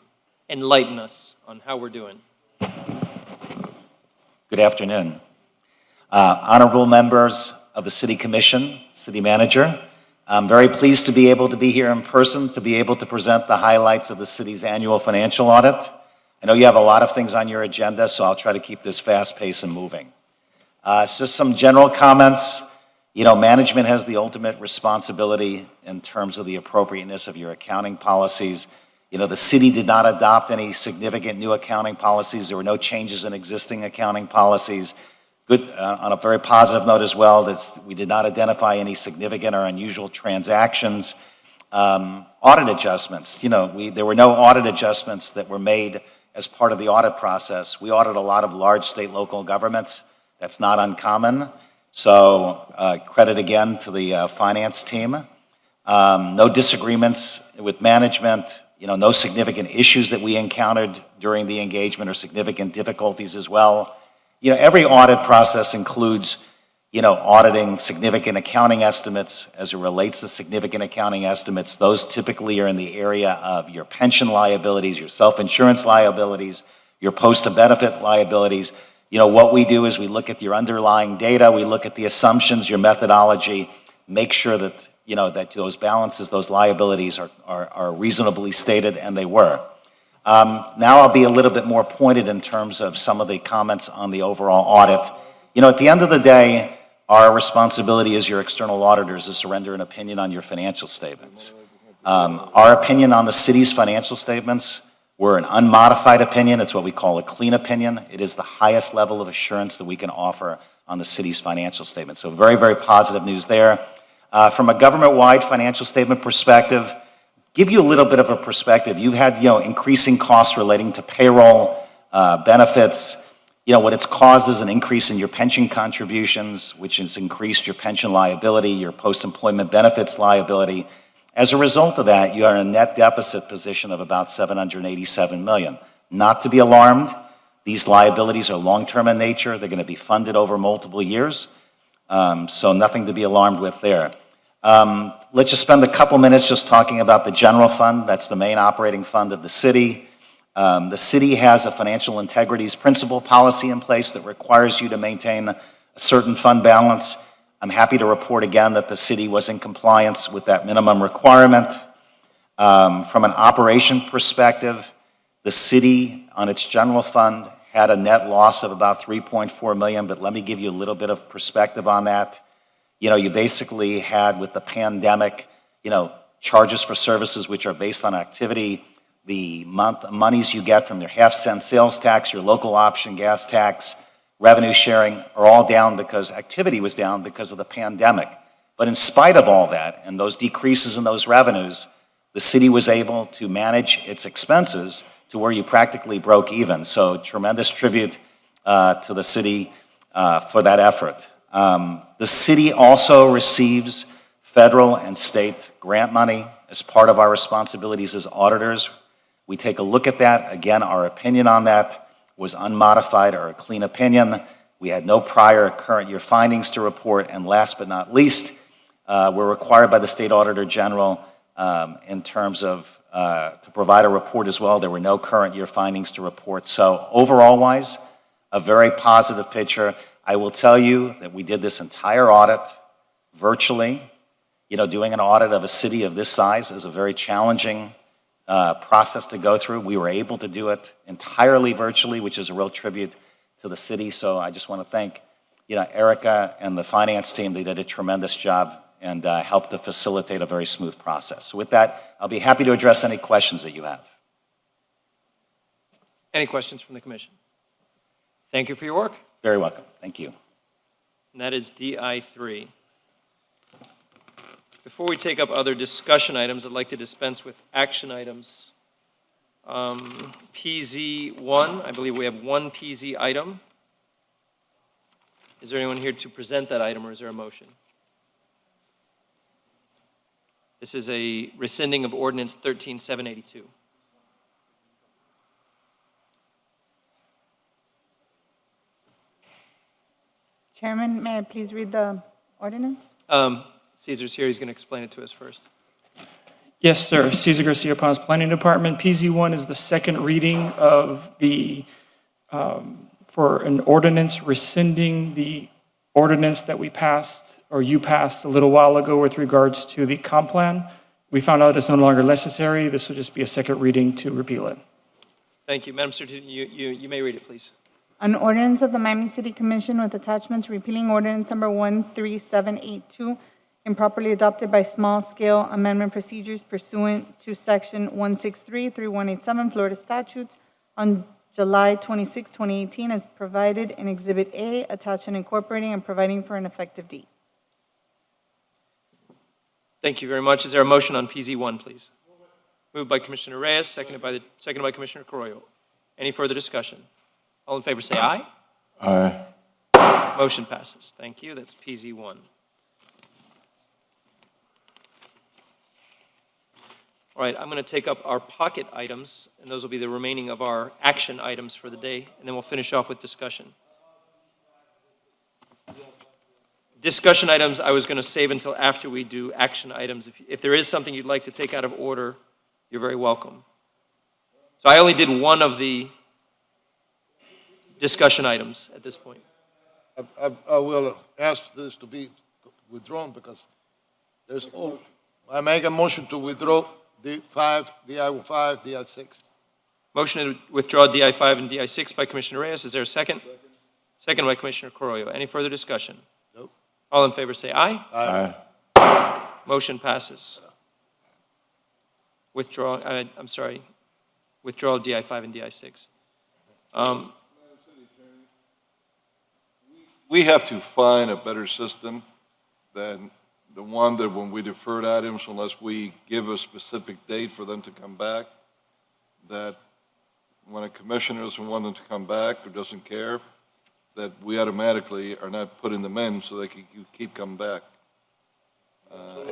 enlighten us on how we're doing. Good afternoon. Honorable members of the City Commission, City Manager, I'm very pleased to be able to be here in person, to be able to present the highlights of the city's annual financial audit. I know you have a lot of things on your agenda, so I'll try to keep this fast-paced and moving. It's just some general comments. You know, management has the ultimate responsibility in terms of the appropriateness of your accounting policies. You know, the city did not adopt any significant new accounting policies. There were no changes in existing accounting policies. Good, on a very positive note as well, we did not identify any significant or unusual transactions. Audit adjustments, you know, there were no audit adjustments that were made as part of the audit process. We audit a lot of large state local governments. That's not uncommon. So credit again to the finance team. No disagreements with management, you know, no significant issues that we encountered during the engagement or significant difficulties as well. You know, every audit process includes, you know, auditing significant accounting estimates as it relates to significant accounting estimates. Those typically are in the area of your pension liabilities, your self-insurance liabilities, your post-to-benefit liabilities. You know, what we do is we look at your underlying data, we look at the assumptions, your methodology, make sure that, you know, that those balances, those liabilities are reasonably stated, and they were. Now I'll be a little bit more pointed in terms of some of the comments on the overall audit. You know, at the end of the day, our responsibility as your external auditors is to render an opinion on your financial statements. Our opinion on the city's financial statements were an unmodified opinion. It's what we call a clean opinion. It is the highest level of assurance that we can offer on the city's financial statements. So very, very positive news there. From a government-wide financial statement perspective, give you a little bit of a perspective. You've had, you know, increasing costs relating to payroll, benefits. You know, what it's caused is an increase in your pension contributions, which has increased your pension liability, your post-employment benefits liability. As a result of that, you are in a net deficit position of about $787 million. Not to be alarmed. These liabilities are long-term in nature. They're going to be funded over multiple years. So nothing to be alarmed with there. Let's just spend a couple minutes just talking about the general fund. That's the main operating fund of the city. The city has a financial integrities principle policy in place that requires you to maintain a certain fund balance. I'm happy to report again that the city was in compliance with that minimum requirement. From an operation perspective, the city on its general fund had a net loss of about $3.4 million, but let me give you a little bit of perspective on that. You know, you basically had with the pandemic, you know, charges for services which are based on activity, the monies you get from your half-cent sales tax, your local option gas tax, revenue sharing are all down because activity was down because of the pandemic. But in spite of all that and those decreases in those revenues, the city was able to manage its expenses to where you practically broke even. So tremendous tribute to the city for that effort. The city also receives federal and state grant money as part of our responsibilities as auditors. We take a look at that. Again, our opinion on that was unmodified or a clean opinion. We had no prior current year findings to report. And last but not least, we're required by the State Auditor General in terms of to provide a report as well. There were no current year findings to report. So overall wise, a very positive picture. I will tell you that we did this entire audit virtually. You know, doing an audit of a city of this size is a very challenging process to go through. We were able to do it entirely virtually, which is a real tribute to the city. So I just want to thank, you know, Erica and the finance team. They did a tremendous job and helped to facilitate a very smooth process. So with that, I'll be happy to address any questions that you have. Any questions from the commission? Thank you for your work. Very welcome. Thank you. And that is DI3. Before we take up other discussion items, I'd like to dispense with action items. PZ1, I believe we have one PZ item. Is there anyone here to present that item, or is there a motion? This is a rescinding of ordinance 13782. Chairman, may I please read the ordinance? Caesar's here, he's going to explain it to us first. Yes, sir. Cesar Garcia Paz, Planning Department. PZ1 is the second reading of the, for an ordinance rescinding the ordinance that we passed, or you passed a little while ago with regards to the comp plan. We found out it's no longer necessary. This will just be a second reading to repeal it. Thank you. Madam Secretary, you may read it, please. An ordinance of the Miami City Commission with attachments repealing ordinance number 13782 improperly adopted by small-scale amendment procedures pursuant to section 163-3187 Florida statutes on July 26, 2018, as provided in Exhibit A, attached and incorporating and providing for an effective date. Thank you very much. Is there a motion on PZ1, please? Moved by Commissioner Reyes, seconded by Commissioner Carollo. Any further discussion? All in favor say aye. Aye. Motion passes. Thank you. That's PZ1. All right, I'm going to take up our pocket items, and those will be the remaining of our action items for the day, and then we'll finish off with discussion. Discussion items I was going to save until after we do action items. If there is something you'd like to take out of order, you're very welcome. So I only did one of the discussion items at this point. I will ask this to be withdrawn because there's all, I make a motion to withdraw D5, DI5, DI6. Motion to withdraw DI5 and DI6 by Commissioner Reyes. Is there a second? Second by Commissioner Carollo. Any further discussion? Nope. All in favor say aye. Aye. Motion passes. Withdraw, I'm sorry, withdraw DI5 and DI6. We have to find a better system than the one that when we deferred items, unless we give a specific date for them to come back, that when a commissioner doesn't want them to come back or doesn't care, that we automatically are not putting them in so they can keep coming back.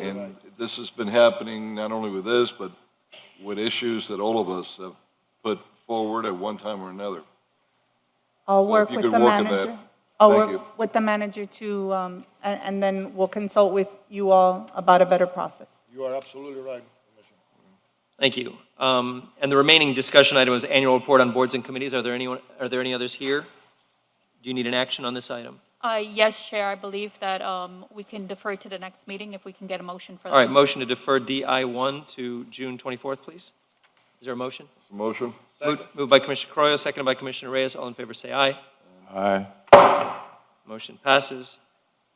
And this has been happening not only with this, but with issues that all of us have put forward at one time or another. I'll work you with could the work on that. manager. I'll Thank work you. with the manager to, and then we'll consult with you all about a better process. You are absolutely right, Commissioner. Thank you. And the remaining discussion item is annual report on boards and committees. Are there any others here? Do you need an action on this item? Yes, Chair, I believe that we can defer to the next meeting if we can get a motion for that. All right, motion to defer DI1 to June 24th, please. Is there a motion? Motion? Moved by Commissioner Carollo, seconded by Commissioner Reyes. All in favor say aye. Aye. Motion passes.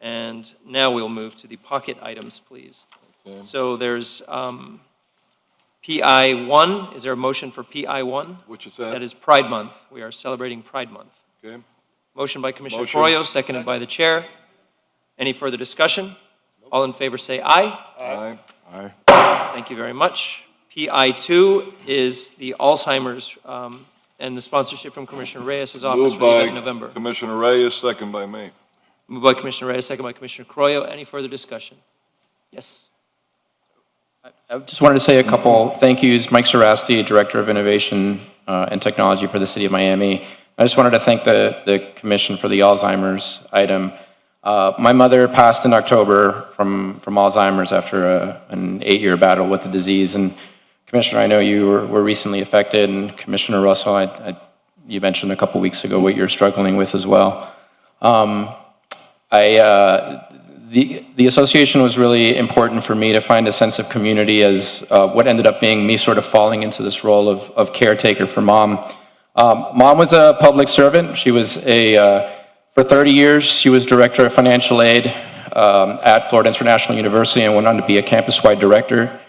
And now we'll move to the pocket items, please. Okay. So there's PI1. Is there a motion for PI1? Which is that? That is Pride Month. We are celebrating Pride Month. Okay. Motion by Commissioner Motion. Carollo, seconded by the chair. Any further discussion? All in favor say aye. Aye. Aye. Thank you very much. PI2 is the Alzheimer's, and the sponsorship from Commissioner Reyes' office Moved for the event by in November. Commissioner Reyes, second by me. Moved by Commissioner Reyes, second by Commissioner Carollo. Any further discussion? Yes. I just wanted to say a couple thank yous. Mike Sarasti, Director of Innovation and Technology for the City of Miami. I just wanted to thank the Commission for the Alzheimer's item. My mother passed in October from Alzheimer's after an 8-year battle with the disease. And Commissioner, I know you were recently affected, and Commissioner Russell, you mentioned a couple weeks ago what you're struggling with as well. The association was really important for me to find a sense of community as what ended up being me sort of falling into this role of caretaker for Mom. Mom was a public servant. She was for 30 years, she was director of financial aid at Florida International University and went on to be a campus-wide director.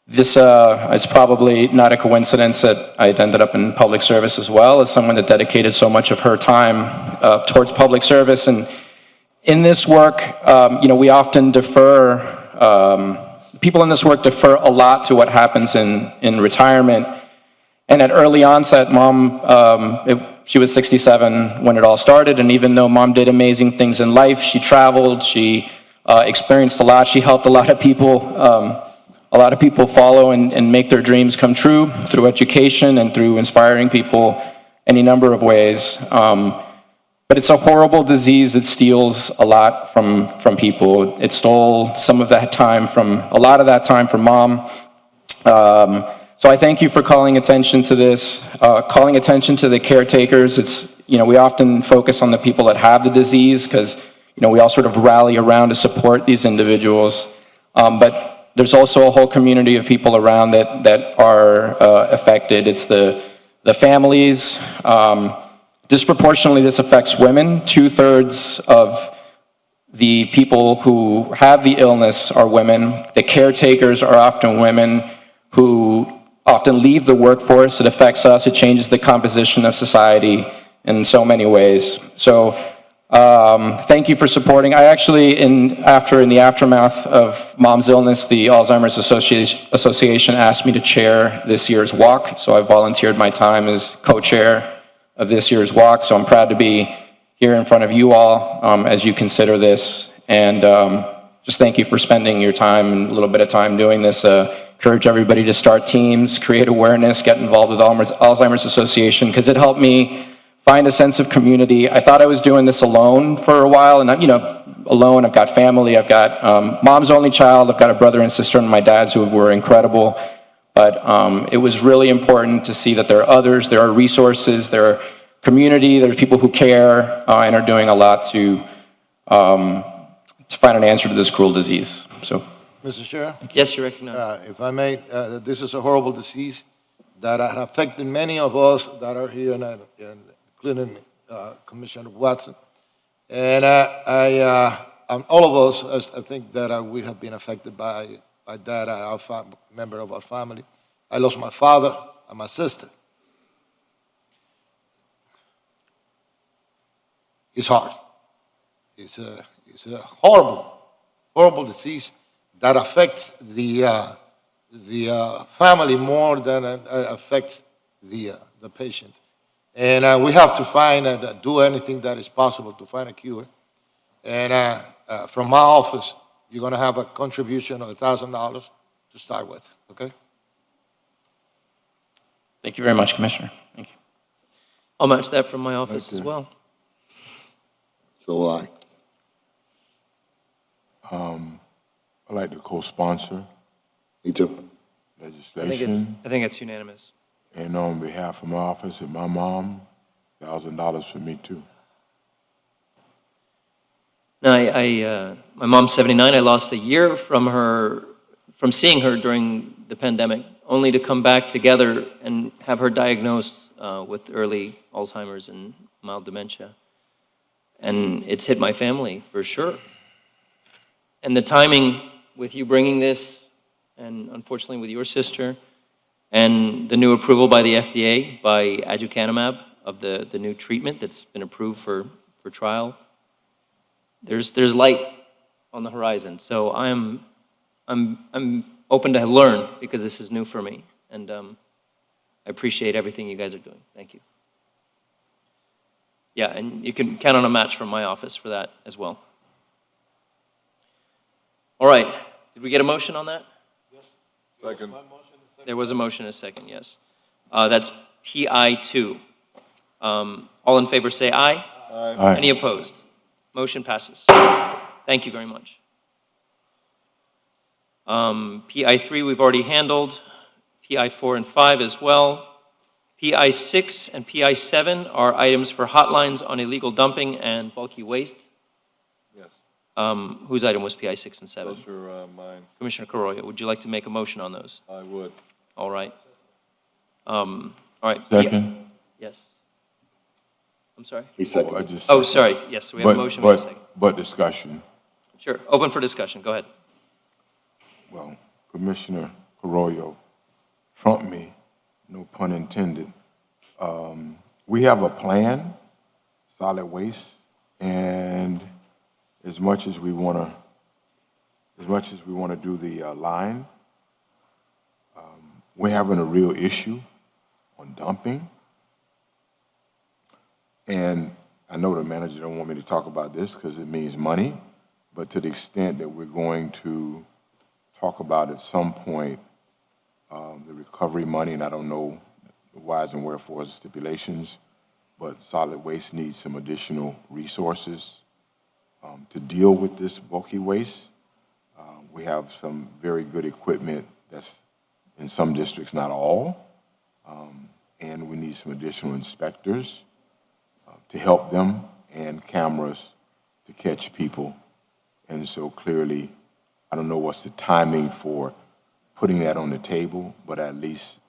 It's probably not a coincidence that I ended up in public service as well, as someone that dedicated so much of her time towards public service. And in this work, we often defer, people in this work defer a lot to what happens in retirement. And at early onset, Mom, she was 67 when it all started, and even though Mom did amazing things in life, she traveled, she experienced a lot, she helped a lot of people. A lot of people follow and make their dreams come true through education and through inspiring people any number of ways. But it's a horrible disease that steals a lot from people. It stole some of that time a lot of that time from Mom. So I thank you for calling attention to this, calling attention to the caretakers. It's, we often focus on the people that have the disease because, we all sort of rally around to support these individuals. But there's also a whole community of people around that are affected. It's the families. Disproportionately, this affects women. 2/3 of the people who have the illness are women. The caretakers are often women who often leave the workforce. It affects us. It changes the composition of society in so many ways. So thank you for supporting. I actually, in the aftermath of Mom's illness, the Alzheimer's Association asked me to chair this year's walk. So I volunteered my time as co-chair of this year's walk. So I'm proud to be here in front of you all as you consider this. And just thank you for spending your time and a little bit of time doing this. Encourage everybody to start teams, create awareness, get involved with Alzheimer's Association, because it helped me find a sense of community. I thought I was doing this alone for a while, and alone, I've got family, I've got Mom's only child, I've got a brother and sister and my dad's who were incredible. But it was really important to see that there are others, there are resources, there are community, there are people who care and are doing a lot to find an answer to this cruel disease. So, Mr. Chair? Yes, you're recognized. If I may, this is a horrible disease that has affected many of us that are here, including Commissioner Watson. And all of us, I think that we have been affected by that, member of our family. I lost my father and my sister. It's hard. It's a horrible disease that affects the family more than it affects the patient. And we have to do anything that is possible to find a cure. And from my office, you're going to have a contribution of $1,000 to start with, okay? Thank you very much, Commissioner. Thank you. I'll match that from my office as well. So will I. I'd like to co-sponsor Me too. legislation. I think it's unanimous. And on behalf of my office and my mom, $1,000 for me too. No, my mom's 79. I lost a year from seeing her during the pandemic, only to come back together and have her diagnosed with early Alzheimer's and mild dementia. And it's hit my family for sure. And the timing with you bringing this, and unfortunately with your sister, and the new approval by the FDA, by aducanumab, of the new treatment that's been approved for trial, there's light on the horizon. So I'm open to learn because this is new for me. And I appreciate everything you guys are doing. Thank you. Yeah, and you can count on a match from my office for that as well. All right, did we get a motion on that? Second. There was a motion and a second, yes. That's PI2. All in favor say aye. Aye. Aye. Any opposed? Motion passes. Thank you very much. PI3 we've already handled. PI4 and 5 as well. PI6 and PI7 are items for hotlines on illegal dumping and bulky waste. Yes, Whose item was PI6 and 7? those are mine. Commissioner Carollo, would you like to make a motion on those? I would. All right. All right. Second. Yes. I'm sorry? He seconded. I just- Oh, sorry. Yes, we have a motion. We have a second. But discussion. Sure. Open for discussion. Go ahead. Well, Commissioner Carollo trumped me, no pun intended. We have a plan, solid waste, and as much as we want to do the line, we're having a real issue on dumping. And I know the manager don't want me to talk about this because it means money, but to the extent that we're going to talk about at some point the recovery money, and I don't know the whys and wherefores stipulations, but solid waste needs some additional resources to deal with this bulky waste. We have some very good equipment that's in some districts, not all, and we need some additional inspectors to help them and cameras to catch people. And so clearly, I don't know what's the timing for putting that on the table, but at least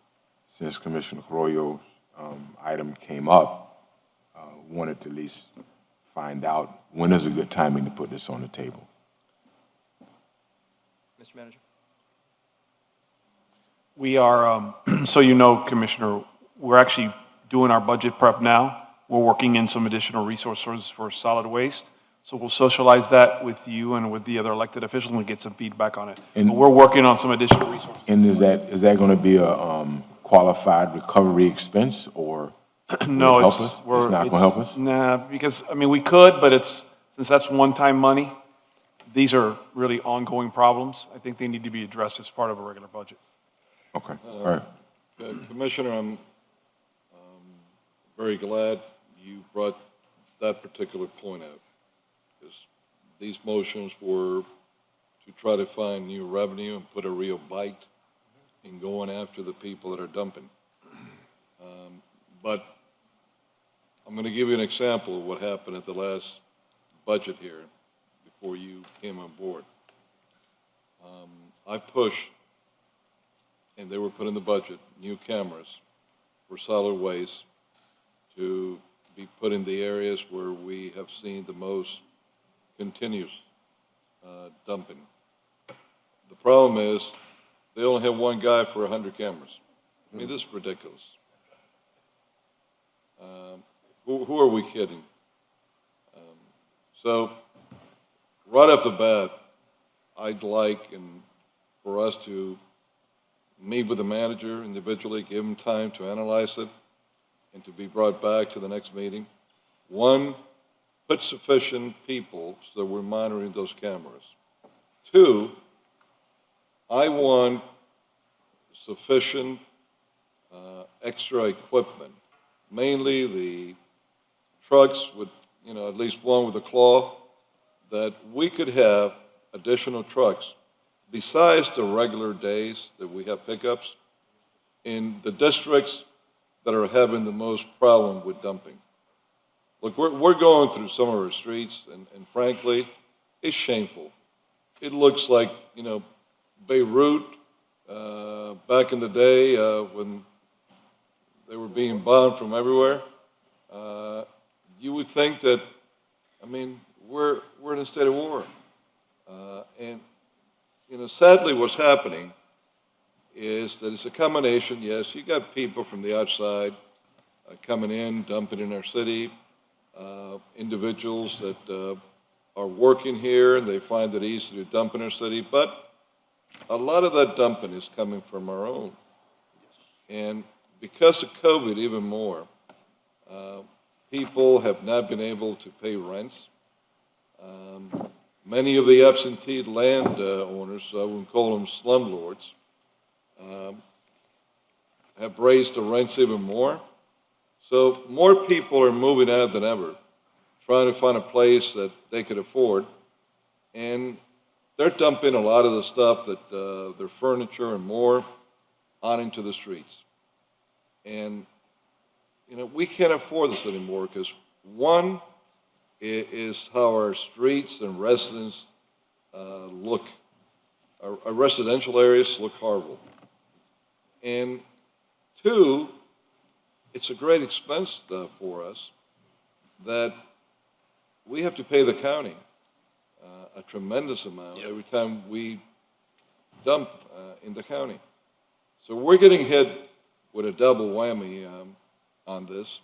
since Commissioner Carollo's item came up, wanted to at least find out when is a good timing to put this on the table. Mr. Manager? We are, so you know, Commissioner, we're actually doing our budget prep now. We're working in some additional resources for solid waste. So we'll socialize that with you and with the other elected officials and get some feedback on it. And- But we're working on some additional resources. And is that going to be a qualified recovery expense, or will No, it help it's, us? It's not going to help us? Nah, because, I mean, we could, but since that's one-time money, these are really ongoing problems. I think they need to be addressed as part of a regular budget. Okay, all right. Commissioner, I'm very glad you brought that particular point out, because these motions were to try to find new revenue and put a real bite in going after the people that are dumping. But I'm going to give you an example of what happened at the last budget here before you came on board. I pushed, and they were put in the budget, new cameras for solid waste to be put in the areas where we have seen the most continuous dumping. The problem is, they only have one guy for 100 cameras. I mean, this is ridiculous. Who are we kidding? So, right off the bat, I'd like for us to meet with the manager individually, give him time to analyze it, and to be brought back to the next meeting. One, put sufficient people so that we're monitoring those cameras. Two, I want sufficient extra equipment, mainly the trucks with, at least one with a claw, that we could have additional trucks besides the regular days that we have pickups in the districts that are having the most problem with dumping. Look, we're going through some of our streets, and frankly, it's shameful. It looks like, Beirut, back in the day when they were being bombed from everywhere. You would think that, we're in a state of war. And sadly what's happening is that it's a combination, yes, you got people from the outside coming in, dumping in our city, individuals that are working here and they find it easy to dump in our city, but a lot of that dumping is coming from our own. And because of COVID even more, people have not been able to pay rents. Many of the absentee land owners, I wouldn't call them slumlords, have raised the rents even more. So more people are moving out than ever, trying to find a place that they could afford. And they're dumping a lot of the stuff that their furniture and more on into the streets. And, we can't afford this anymore because one is how our streets and residents look. Our residential areas look horrible. And two, it's a great expense for us that we have to pay the county a tremendous amount every time we dump in the county. So we're getting hit with a double whammy on this,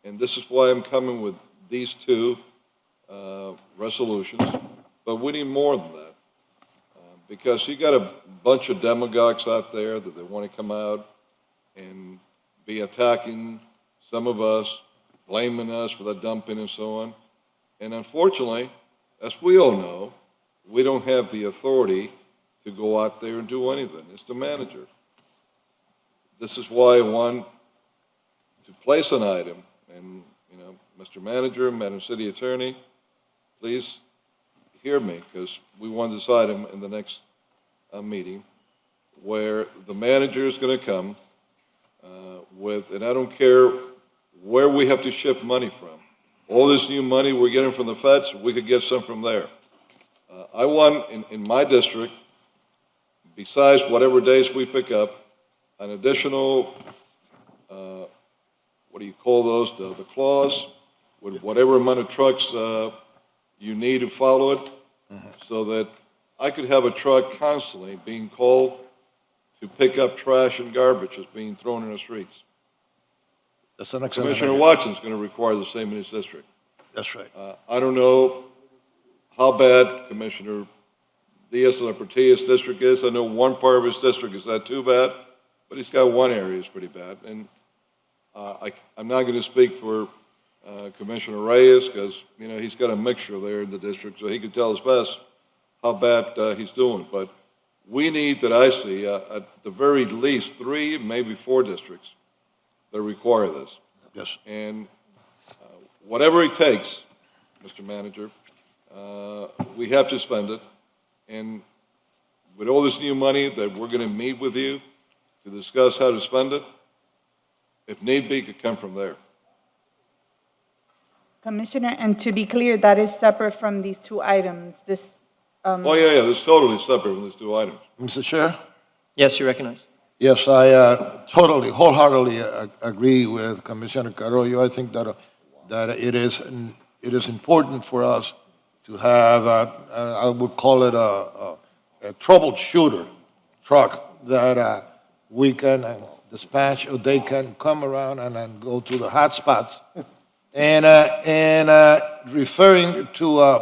and this is why I'm coming with these two resolutions, but we need more than that. Because you got a bunch of demagogues out there that they want to come out and be attacking some of us blaming us for the dumping and so on. And unfortunately, as we all know, we don't have the authority to go out there and do anything. It's the manager. This is why I want to place an item, and, you know, Mr. Manager, Madam City Attorney, please hear me, because we want this item in the next meeting, where the manager is going to come with, and I don't care where we have to ship money from. All this new money we're getting from the feds, we could get some from there. I want, in my district, besides whatever days we pick up, an additional, what do you call those, the clause, with whatever amount of trucks you need to follow it, so that I could have a truck constantly being called to pick up trash and garbage that's being thrown in the streets. That's an excellent Commissioner idea. Watson's going to require the same in his district. That's right. I don't know how bad Commissioner Diaz de la Portilla's district is. I know one part of his district is not too bad, but he's got one area that's pretty bad. And I'm not going to speak for Commissioner Reyes, because, you know, he's got a mixture there in the district, so he can tell us best how bad he's doing. But we need, that I see, at the very least 3, maybe 4 districts that require this. Yes. And whatever it takes, Mr. Manager, we have to spend it. And with all this new money that we're going to meet with you to discuss how to spend it, if need be, it could come from there. Commissioner, and to be clear, that is separate from these 2 items. This, Oh, yeah, this is totally separate from these 2 items. Mr. Chair? Yes, you recognize. Yes, I totally, wholeheartedly agree with Commissioner Carollo. I think that it is important for us to have, I would call it a troubleshooter truck that we can dispatch, or they can come around and then go to the hot spots. And referring to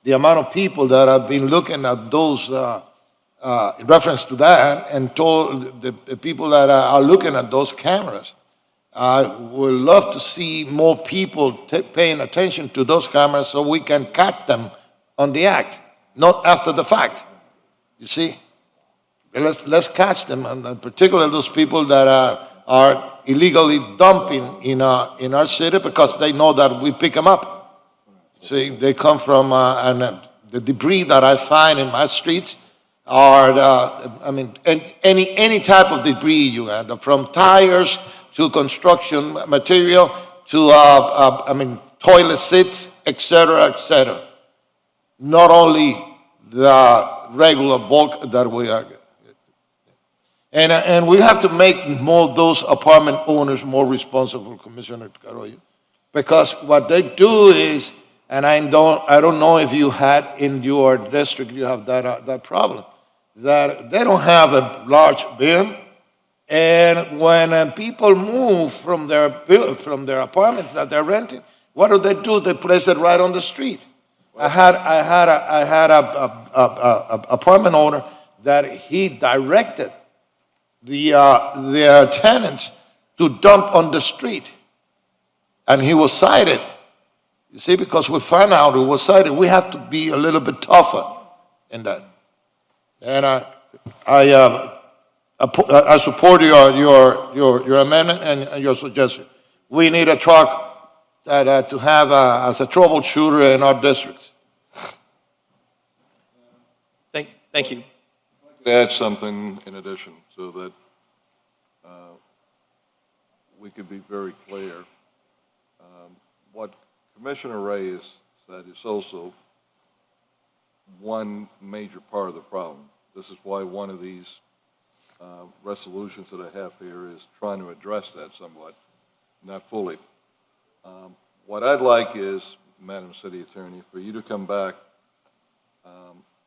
the amount of people that have been looking at those, in reference to that, and told the people that are looking at those cameras, I would love to see more people paying attention to those cameras so we can catch them on the act, not after the fact. You see? Let's catch them, and particularly those people that are illegally dumping in our city, because they know that we pick them up. See, they come from, and the debris that I find in my streets are, any type of debris you have, from tires to construction material to, toilet seats, et cetera, not only the regular bulk that we are. And we have to make more of those apartment owners more responsible, Commissioner Carollo, because what they do is, and I don't know if you had in your district, you have that problem, that they don't have a large bin, and when people move from their apartments that they're renting, what do? They place it right on the street. I had a apartment owner that he directed their tenants to dump on the street, and he was cited. You see, because we found out it was cited, we have to be a little bit tougher in that. And I support your amendment and your suggestion. We need a truck that to have as a troubleshooter in our districts. Thank you. Add something in addition, so that we could be very clear. What Commissioner Reyes said is also one major part of the problem. This is why one of these resolutions that I have here is trying to address that somewhat, not fully. What I'd like is, Madam City Attorney, for you to come back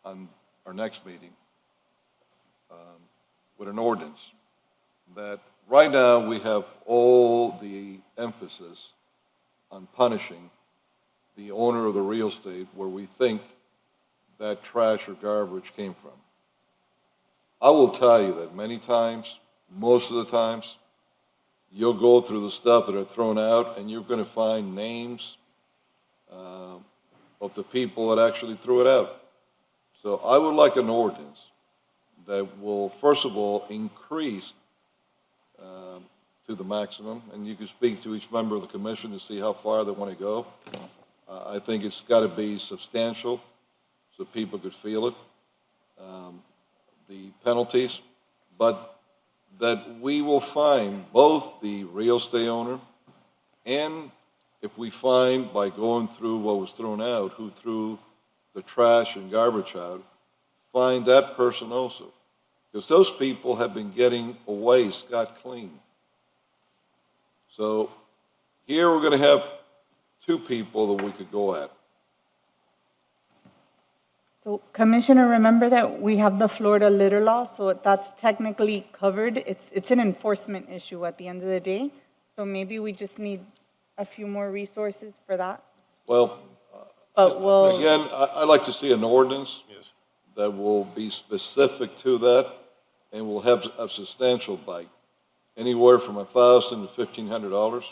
on our next meeting with an ordinance that right now we have all the emphasis on punishing the owner of the real estate where we think that trash or garbage came from. I will tell you that many times, most of the times, you'll go through the stuff that are thrown out, and you're going to find names of the people that actually threw it out. So I would like an ordinance that will, first of all, increase to the maximum, and you can speak to each member of the commission to see how far they want to go. I think it's got to be substantial so people could feel it, the penalties, but that we will fine both the real estate owner and if we find by going through what was thrown out, who threw the trash and garbage out, find that person also. Because those people have been getting away scot-clean. So here we're going to have two people that we could go at. So Commissioner, remember that we have the Florida litter law, so that's technically covered. It's an enforcement issue at the end of the day. So maybe we just need a few more resources for that. Well, But we'll, again, I'd like to see an ordinance that will be specific to that and will have a substantial bite, anywhere from $1,000 to $1,500,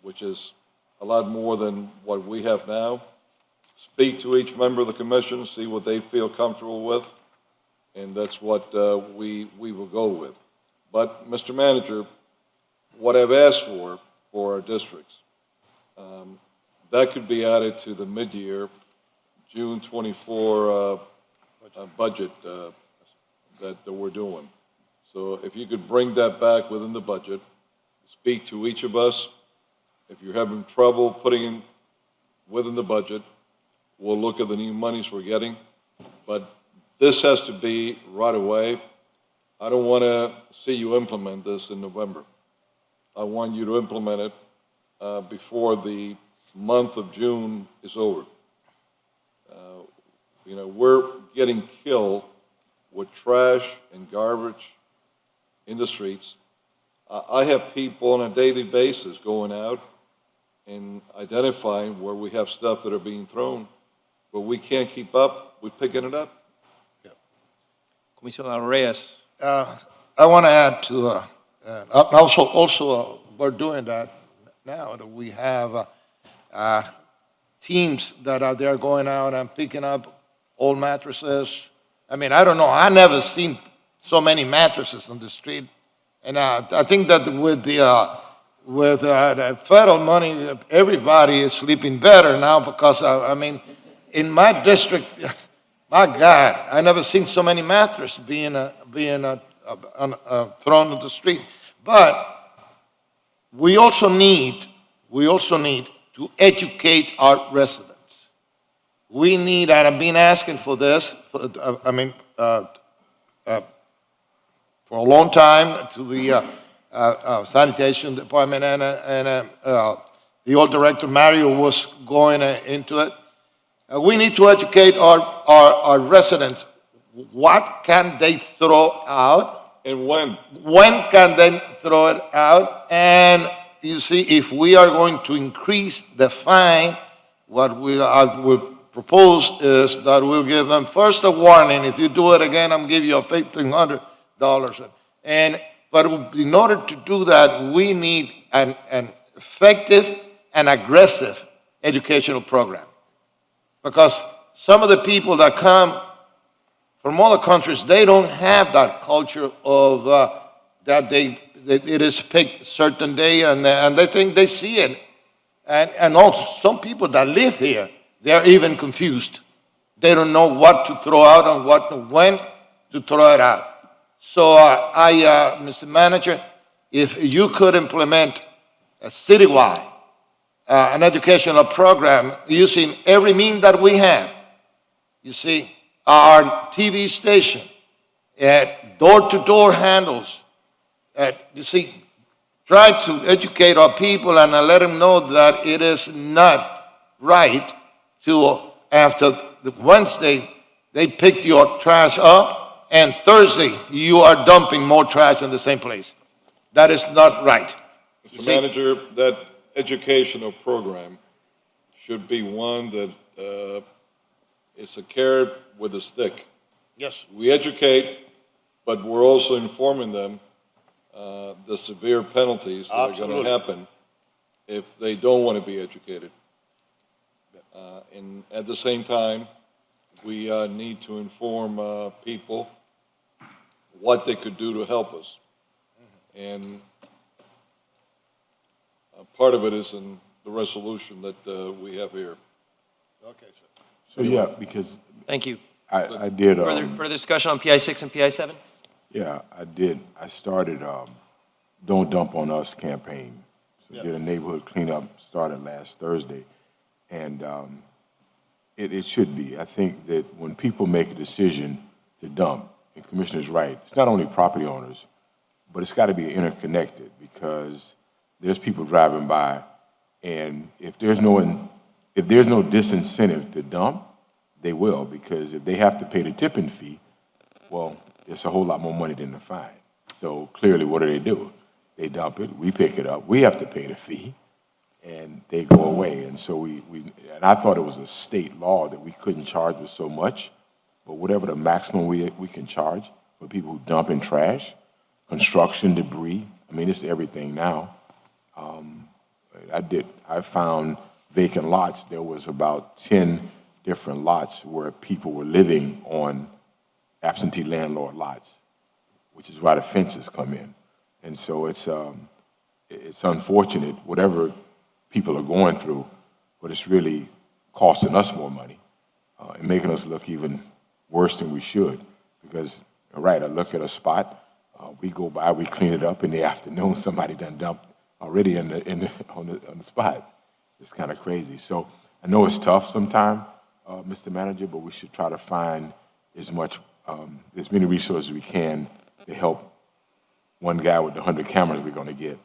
which is a lot more than what we have now. Speak to each member of the commission, see what they feel comfortable with, and that's what we will go with. But, Mr. Manager, what I've asked for our districts, that could be added to the mid-year, June 24 budget that we're doing. So if you could bring that back within the budget, speak to each of us. If you're having trouble putting in within the budget, we'll look at the new monies we're getting. But this has to be right away. I don't want to see you implement this in November. I want you to implement it before the month of June is over. You know, we're getting killed with trash and garbage in the streets. I have people on a daily basis going out and identifying where we have stuff that are being thrown, but we can't keep up with picking it up. Comisionado Reyes. I want to add to, also, we're doing that now, that we have teams that are there going out and picking up old mattresses. I mean, I don't know, I never seen so many mattresses on the street. And I think that with the federal money, everybody is sleeping better now because, I mean, in my district, my God, I never seen so many mattresses being thrown on the street. But we also need to educate our residents. We need, and I've been asking for this, for a long time to the sanitation department, and the old director Mario was going into it. We need to educate our residents. What can they throw out? And when? When can they throw it out? And you see, if we are going to increase the fine, what I will propose is that we'll give them first a warning. If you do it again, I'm giving you a $1,500. But in order to do that, we need an effective and aggressive educational program. Because some of the people that come from other countries, they don't have that culture of that it is picked certain day, and they think they see it. And also some people that live here, they're even confused. They don't know what to throw out and when to throw it out. So Mr. Manager, if you could implement a citywide, an educational program using every means that we have. You see, our TV station, door-to-door handles. You see, try to educate our people and let them know that it is not right to, after the Wednesday, they pick your trash up, and Thursday, you are dumping more trash in the same place. That is not right. Mr. Manager, that educational program should be one that is a carrot with a stick. Yes. We educate, but we're also informing them the severe penalties that are going Absolutely. to happen if they don't want to be educated. And at the same time, we need to inform people what they could do to help us. And part of it is in the resolution that we have here. Okay, sir. So, yeah, because Thank you. I did, Further discussion on PI 6 and PI 7? yeah, I did. I started, Don't Dump on Us campaign. So did a neighborhood cleanup, started last Thursday. And it should be. I think that when people make a decision to dump, and Commissioner's right, it's not only property owners, but it's got to be interconnected because there's people driving by, and if there's no disincentive to dump, they will, because if they have to pay the tipping fee, well, it's a whole lot more money than the fine. So clearly, what do? They dump it, we pick it up, we have to pay the fee, and they go away. And so and I thought it was a state law that we couldn't charge with so much, but whatever the maximum we can charge for people who dump in trash, construction debris, I mean, it's everything now. I found vacant lots. There was about 10 different lots where people were living on absentee landlord lots, which is why the fences come in. And so it's unfortunate, whatever people are going through, but it's really costing us more money and making us look even worse than we should. Because, right, I look at a spot, we go by, we clean it up in the afternoon, somebody done dumped already on the spot. It's kind of crazy. So I know it's tough sometimes, Mr. Manager, but we should try to find as many resources as we can to help one guy with the 100 cameras we're going to get,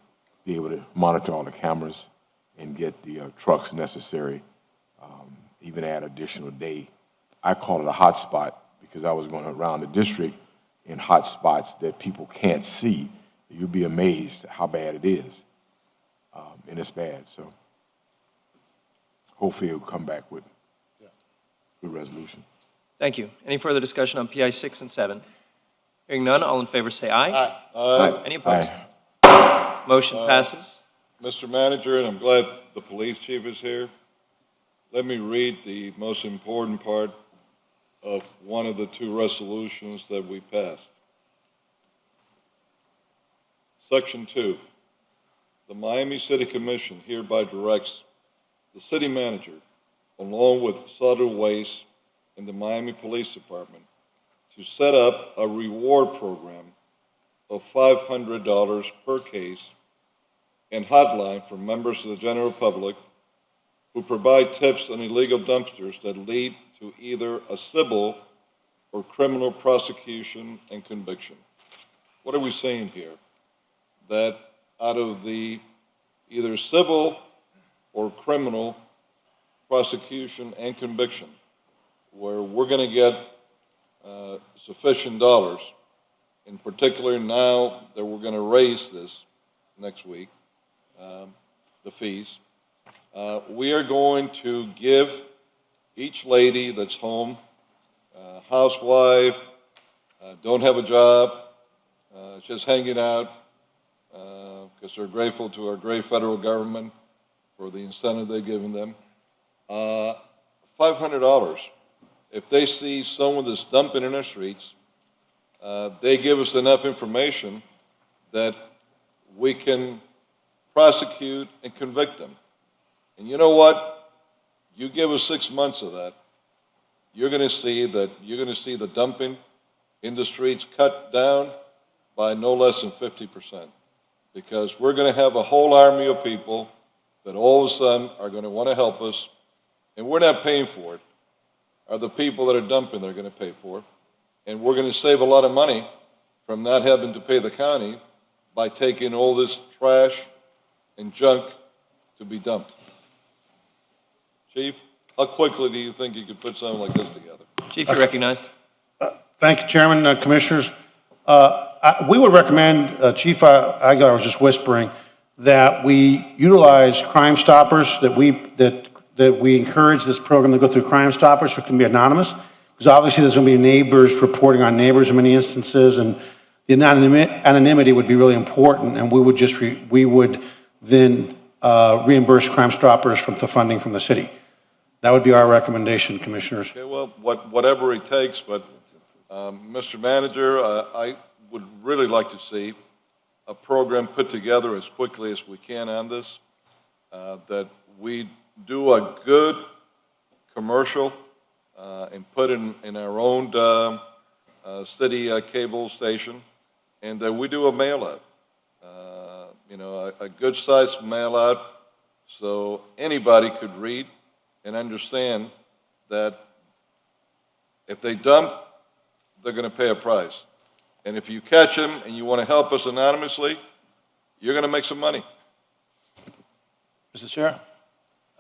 be able to monitor all the cameras and get the trucks necessary, even add additional day. I call it a hot spot because I was going around the district in hot spots that people can't see. You'll be amazed how bad it is. And it's bad, so hopefully it'll come back with good resolution. Thank you. Any further discussion on PI 6 and 7? Hearing none, all in favor say aye. Aye. Any opposed? Motion passes. Mr. Manager, and I'm glad the police chief is here. Let me read the most important part of one of the two resolutions that we passed. Section 2, the Miami City Commission hereby directs the city manager, along with solid waste and the Miami Police Department, to set up a reward program of $500 per case and hotline for members of the general public who provide tips on illegal dumpsters that lead to either a civil or criminal prosecution and conviction. What are we saying here? That out of the either civil or criminal prosecution and conviction, where we're going to get sufficient dollars, in particular now that we're going to raise this next week, the fees, we are going to give each lady that's home, housewife, don't have a job, just hanging out, because they're grateful to our great federal government for the incentive they're giving them, $500. If they see someone that's dumping in the streets, they give us enough information that we can prosecute and convict them. And you know what? You give us 6 months of that, you're going to see the dumping in the streets cut down by no less than 50%. Because we're going to have a whole army of people that all of a sudden are going to want to help us, and we're not paying for it. Are the people that are dumping that are going to pay for it. And we're going to save a lot of money from not having to pay the county by taking all this trash and junk to be dumped. Chief, how quickly do you think you could put something like this together? Chief, you're recognized. Thank you, Chairman, Commissioners. We would recommend, Chief Aguilar was just whispering, that we utilize Crime Stoppers, that we encourage this program to go through Crime Stoppers, so it can be anonymous, because obviously there's going to be neighbors reporting on neighbors in many instances, and the anonymity would be really important, and we would just, we would then reimburse Crime Stoppers from the funding from the city. That would be our recommendation, Commissioners. Okay, well, whatever it takes, but, Mr. Manager, I would really like to see a program put together as quickly as we can on this, that we do a good commercial and put in our own city cable station, and that we do a mail-out. A good-sized mail-out so anybody could read and understand that if they dump, they're going to pay a price. And if you catch them and you want to help us anonymously, you're going to make some money. Mr. Chair,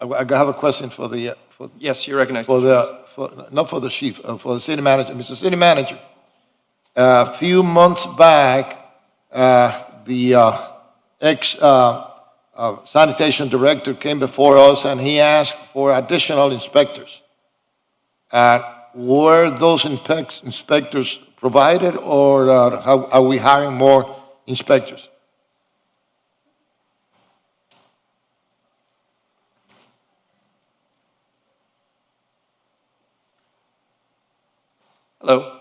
I have a question for the, Yes, you're recognized. not for the chief, for the city manager. Mr. City Manager, a few months back, the ex-sanitation director came before us and he asked for additional inspectors. Were those inspectors provided, or how are we hiring more inspectors? Hello.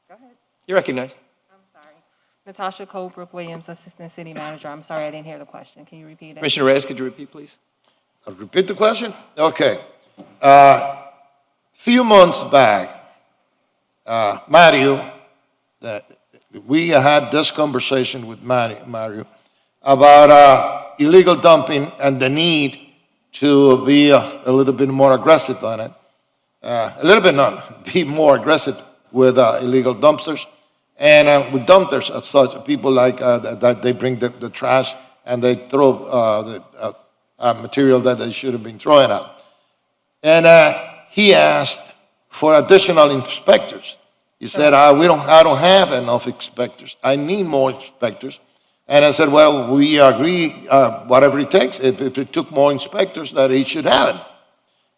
Go ahead. You're recognized. Natasha Colebrook Williams, Assistant City Manager. I'm sorry, I didn't hear the question. Can you repeat it? Commissioner Reyes, could you repeat, please? I'll repeat the question? Okay. Few months back, Mario, we had this conversation with Mario about illegal dumping and the need to be a little bit more aggressive on it. Be more aggressive with illegal dumpsters. And with dumpsters as such, people like that they bring the trash and they throw the material that they should have been throwing out. And he asked for additional inspectors. He said, I don't have enough inspectors. I need more inspectors. And I said, well, we agree, whatever it takes. If it took more inspectors, that he should have it.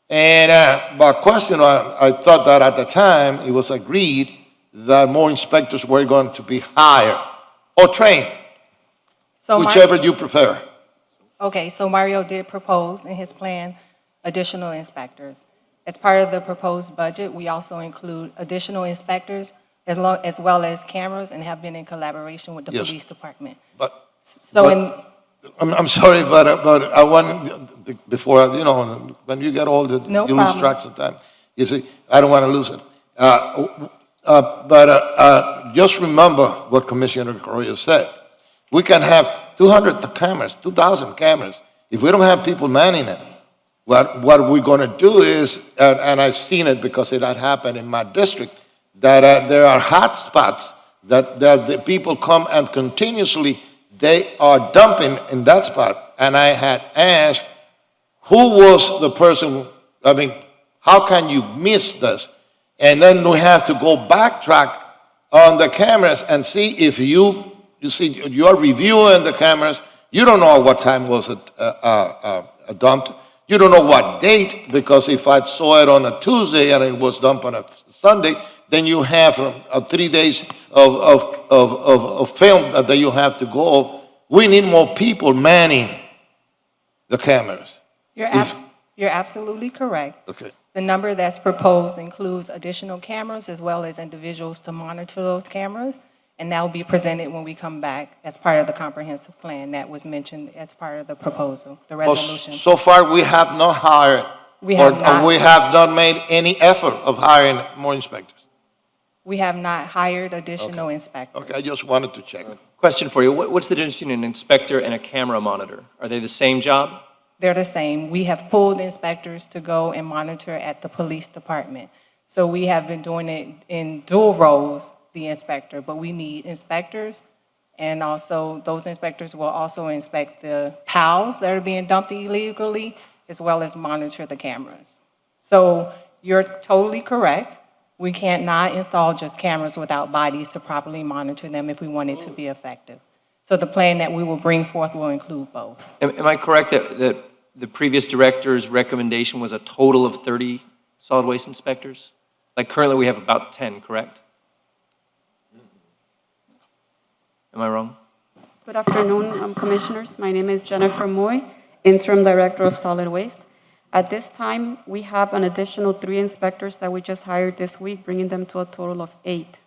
And my question, I thought that at the time it was agreed that more inspectors were going to be hired or trained, So whichever you prefer. Okay, so Mario did propose in his plan additional inspectors. As part of the proposed budget, we also include additional inspectors as well as cameras, and have been in collaboration with the Yes. police department. But I'm sorry, but I want, before, when you get older, No you lose problem. track sometimes. You see, I don't want to lose it. Just remember what Commissioner Correa said. We can have 200 cameras, 2,000 cameras. If we don't have people manning it, what we're going to do is, and I've seen it because it had happened in my district, that there are hot spots that the people come and continuously they are dumping in that spot. And I had asked, who was the person, how can you miss this? And then we have to go backtrack on the cameras and see if you see, you're reviewing the cameras, you don't know what time was it dumped. You don't know what date, because if I saw it on a Tuesday and it was dumped on a Sunday, then you have 3 days of film that you have to go. We need more people manning the cameras. You're absolutely correct. Okay. The number that's proposed includes additional cameras as well as individuals to monitor those cameras, and that will be presented when we come back as part of the comprehensive plan that was mentioned as part of the proposal, the resolution. So far, we have not hired, We have not. or we have not made any effort of hiring more inspectors. We have not hired additional inspectors. Okay, I just wanted to check. Question for you. What's the difference between an inspector and a camera monitor? Are they the same job? They're the same. We have pulled inspectors to go and monitor at the police department. So we have been doing it in dual roles, the inspector, but we need inspectors, and also those inspectors will also inspect the PALs that are being dumped illegally, as well as monitor the cameras. So you're totally correct. We can't not install just cameras without bodies to properly monitor them if we want it to be effective. So the plan that we will bring forth will include both. Am I correct that the previous director's recommendation was a total of 30 solid waste inspectors? Like currently we have about 10, correct? Am I wrong? Good afternoon, Commissioners. My name is Jennifer Moy, Interim Director of Solid Waste. At this time, we have an additional 3 inspectors that we just hired this week, bringing them to a total of 8.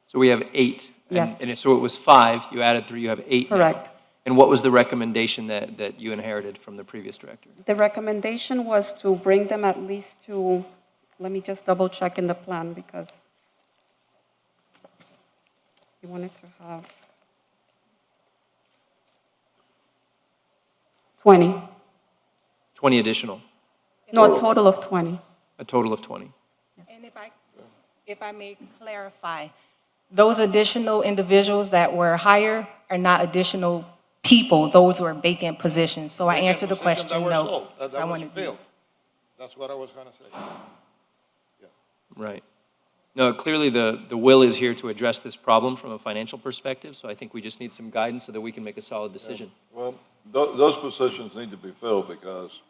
So we have 8. Yes. And so it was 5, you added 3, you have 8 now. Correct. And what was the recommendation that you inherited from the previous director? The recommendation was to bring them at least to, let me just double check in the plan because we wanted to have 20. 20 additional, No, a total of 20. a total of 20. And if I may clarify, those additional individuals that were hired are not additional people, those were vacant positions. So I answered the question, no. That I was wanted- filled. That's what I was gonna say. Right. No, clearly the will is here to address this problem from a financial perspective, so I think we just need some guidance so that we can make a solid decision. Well, those positions need to be filled because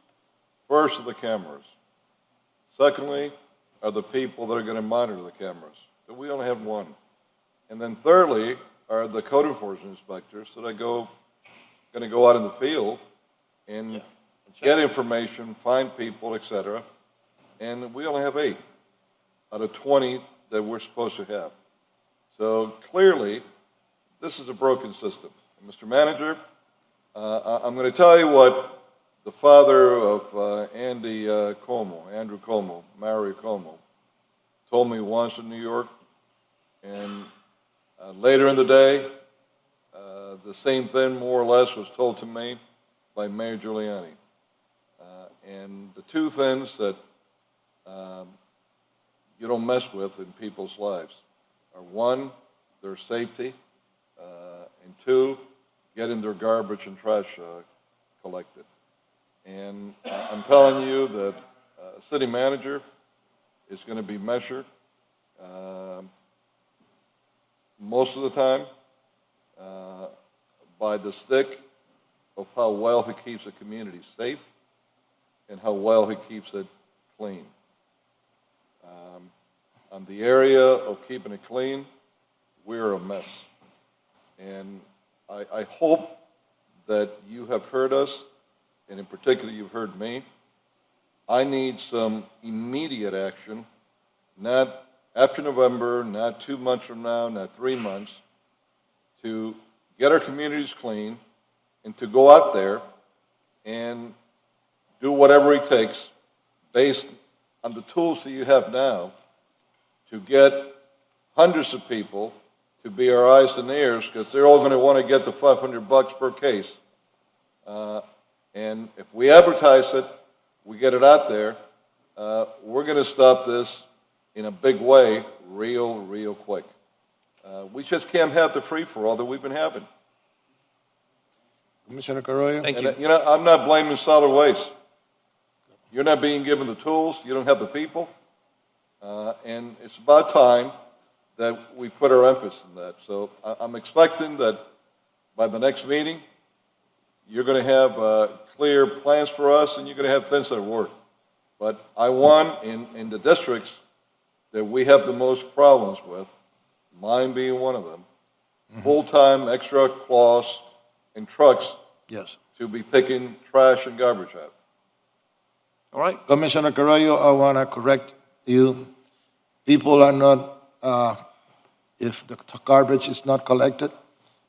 first are the cameras. Secondly are the people that are going to monitor the cameras. But we only have one. And then thirdly are the code enforcement inspectors that are going to go out in the field and get information, find people, et cetera. And we only have 8 out of 20 that we're supposed to have. So clearly, this is a broken system. And Mr. Manager, I'm going to tell you what the father of Andrew Cuomo, Mario Cuomo, told me once in New York. And later in the day, the same thing more or less was told to me by Mayor Giuliani. And the 2 things that you don't mess with in people's lives are 1, their safety, and 2, getting their garbage and trash collected. And I'm telling you that a city manager is going to be measured most of the time by the stick of how well he keeps the community safe and how well he keeps it clean. On the area of keeping it clean, we're a mess. And I hope that you have heard us, and in particular you've heard me. I need some immediate action, not after November, not 2 months from now, not 3 months, to get our communities clean and to go out there and do whatever it takes based on the tools that you have now to get hundreds of people to be our eyes and ears, because they're all going to want to get the $500 per case. And if we advertise it, we get it out there, we're going to stop this in a big way real quick. We just can't have the free-for-all that we've been having. Commissioner Carollo? Thank you. And, I'm not blaming solid waste. You're not being given the tools, you don't have the people, and it's about time that we put our emphasis in that. So I'm expecting that by the next meeting, you're going to have clear plans for us, and you're going to have things that work. But I want in the districts that we have the most problems with, mine being one of them, full-time extra claws and trucks Yes. to be picking trash and garbage out. All right. Commissioner Carrillo, I want to correct you. People are not, if the garbage is not collected,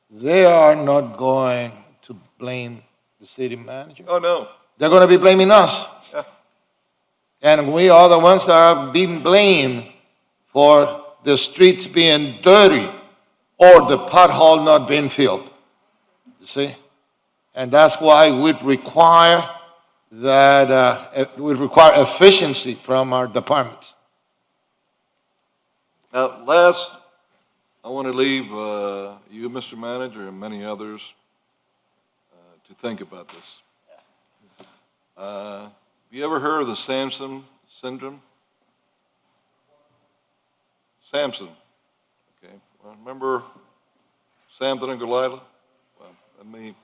they are not going to blame the city manager. Oh, no. They're going to be blaming us. Yeah. And we are the ones that are being blamed for the streets being dirty or the pothole not being filled. You see? And that's why we'd require that, we require efficiency from our departments. Now, last, I want to leave you, Mr. Manager, and many others to think about this. Have you ever heard of the Samson syndrome? Samson. Okay. Well, remember Samson and Delilah? Well, let me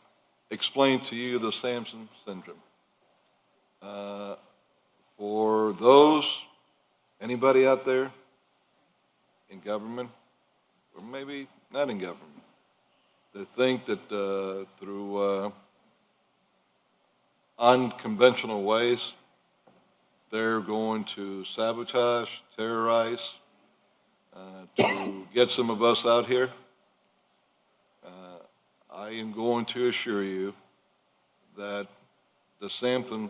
explain to you the Samson syndrome. For those, anybody out there in government, or maybe not in government, They think that through unconventional ways, they're going to sabotage, terrorize, to get some of us out here. I am going to assure you that the Sampson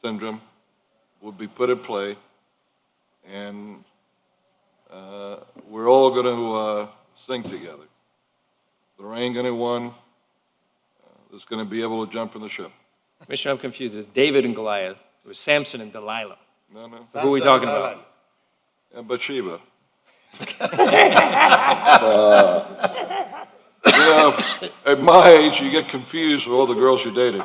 syndrome will be put in play, and we're all going to sing together. There ain't going to one that's going to be able to jump from the ship. Commissioner, I'm confused. It's David and Goliath. It was Samson and Delilah. No. So who are we talking about? And Bathsheba. At my age, you get confused with all the girls you dated.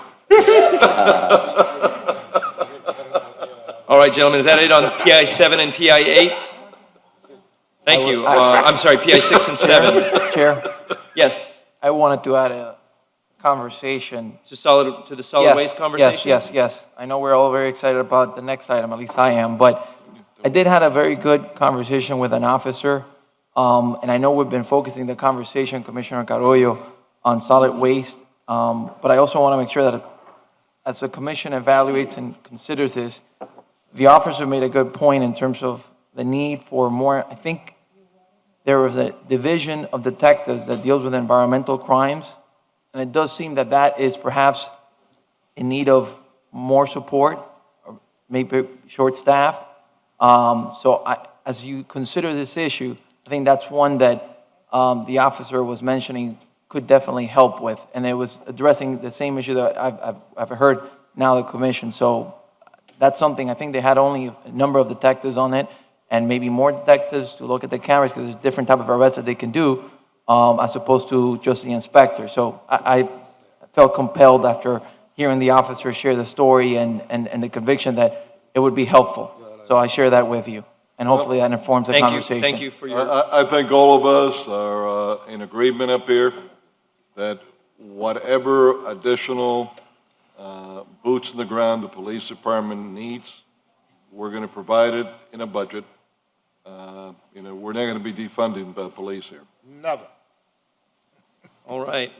All right, gentlemen, is that it on PI 7 and PI 8? Thank you. I'm sorry, PI 6 and 7. Chair, Yes, I wanted to add a conversation. to the solid waste conversation? Yes. I know we're all very excited about the next item, at least I am, but I did have a very good conversation with an officer, and I know we've been focusing the conversation, Commissioner Carollo, on solid waste, but I also want to make sure that as the commission evaluates and considers this, the officer made a good point in terms of the need for more. I think there was a division of detectives that deals with environmental crimes, and it does seem that that is perhaps in need of more support, or maybe short-staffed. As you consider this issue, I think that's one that the officer was mentioning could definitely help with, and it was addressing the same issue that I've heard now the commission. So that's something, I think they had only a number of detectives on it, and maybe more detectives to look at the cameras, because there's different type of arrests that they can do, as opposed to just the inspector. So I felt compelled after hearing the officer share the story and the conviction that it would be helpful. So I share that with you, and hopefully that informs the conversation. Thank you for your... I think all of us are in agreement up here that whatever additional boots in the ground the police department needs, we're going to provide it in a budget. We're not going to be defunding the police here. Never. All right.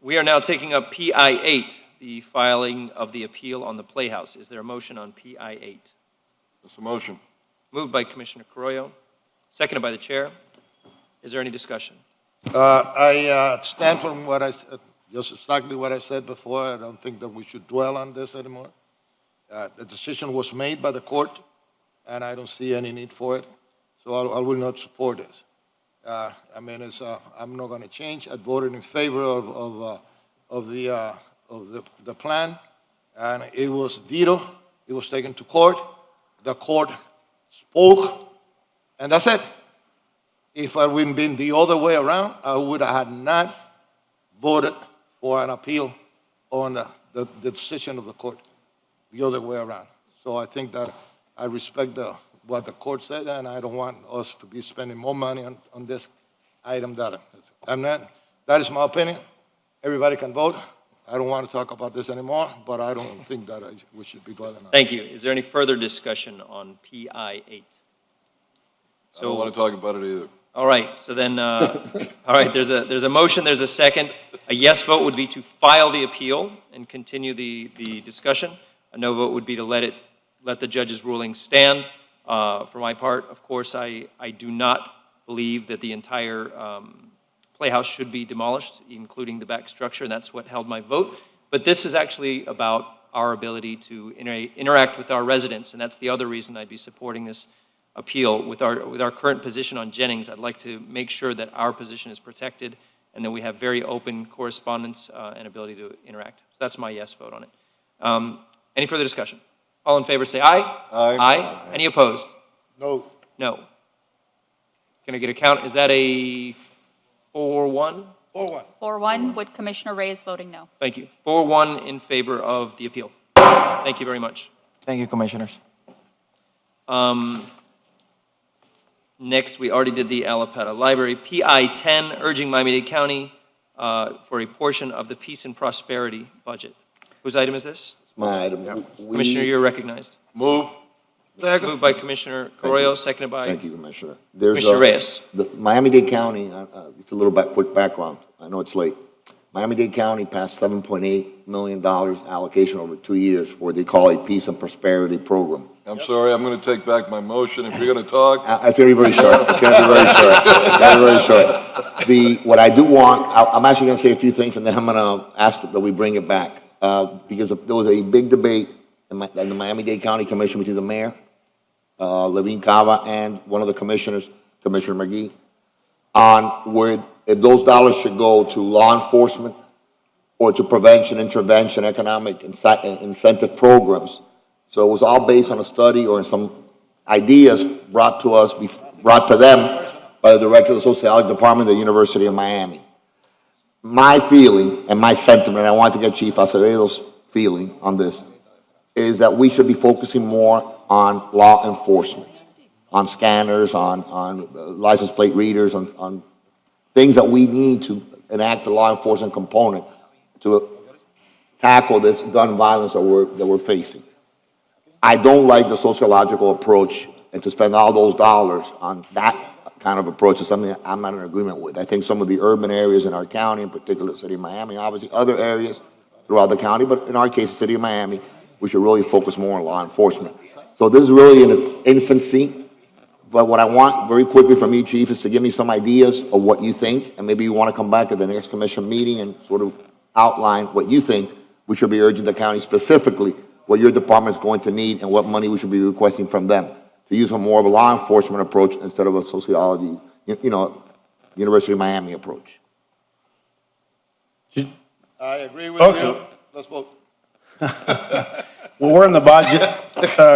We are now taking up PI 8, the filing of the appeal on the Playhouse. Is there a motion on PI 8? That's a motion. Moved by Commissioner Carollo, seconded by the chair. Is there any discussion? I stand from what I said, just exactly what I said before. I don't think that we should dwell on this anymore. The decision was made by the court, and I don't see any need for it, so I will not support this. I'm not going to change. I voted in favor of the plan, and it was vetoed. It was taken to court. The court spoke, and that's it. If I wouldn't been the other way around, I would have not voted for an appeal on the decision of the court, the other way around. So I think that I respect what the court said, and I don't want us to be spending more money on this item. That is my opinion. Everybody can vote. I don't want to talk about this anymore, but I don't think that we should be dwelling on it. Thank you. Is there any further discussion on PI 8? I don't want to talk about it either. All right, so then, all right, there's a motion, there's a second. A yes vote would be to file the appeal and continue the discussion. A no vote would be to let the judge's ruling stand. For my part, of course, I do not believe that the entire Playhouse should be demolished, including the back structure, and that's what held my vote. But this is actually about our ability to interact with our residents, and that's the other reason I'd be supporting this appeal. With our current position on Jennings, I'd like to make sure that our position is protected and that we have very open correspondence and ability to interact. So that's my yes vote on it. Any further discussion? All in favor say aye. Aye. Aye. Any opposed? No. No. Can I get a count? Is that a 4-1? 4-1. 4-1 with Commissioner Reyes voting no. Thank you. 4-1 in favor of the appeal. Thank you very much. Thank you, Commissioners. Next, we already did the Allapattah Library. PI 10, urging Miami-Dade County for a portion of the Peace and Prosperity budget. Whose item is this? My item. Commissioner, you're recognized. Move. Moved by Commissioner Carrillo, seconded by Thank you, Commissioner. There's, Commissioner Reyes. The Miami-Dade County, just a little quick background. I know it's late. Miami-Dade County passed $7.8 million allocation over 2 years for what they call a Peace and Prosperity Program. I'm sorry, I'm going to take back my motion. If you're going to talk. It's going to be very short. It's going to be very short. Very short. What I do want, I'm actually going to say a few things, and then I'm going to ask that we bring it back. Because there was a big debate in the Miami-Dade County Commission between the mayor, Levine Cava, and one of the commissioners, Commissioner McGee, on where if those dollars should go to law enforcement or to prevention, intervention, economic incentive programs. So it was all based on a study or some ideas brought to them by the director of the sociology department of the University of Miami. My feeling and my sentiment, I want to get Chief Acevedo's feeling on this, is that we should be focusing more on law enforcement, on scanners, on license plate readers, on things that we need to enact the law enforcement component to tackle this gun violence that we're facing. I don't like the sociological approach, and to spend all those dollars on that kind of approach is something I'm not in agreement with. I think some of the urban areas in our county, in particular the city of Miami, obviously other areas throughout the county, but in our case, the city of Miami, we should really focus more on law enforcement. So this is really in its infancy, but what I want very quickly from you, Chief, is to give me some ideas of what you think, and maybe you want to come back at the next commission meeting and sort of outline what you think we should be urging the county specifically, what your department is going to need and what money we should be requesting from them to use a more of a law enforcement approach instead of a sociology, University of Miami approach. I agree with you. Let's vote. Well, we're in the budget,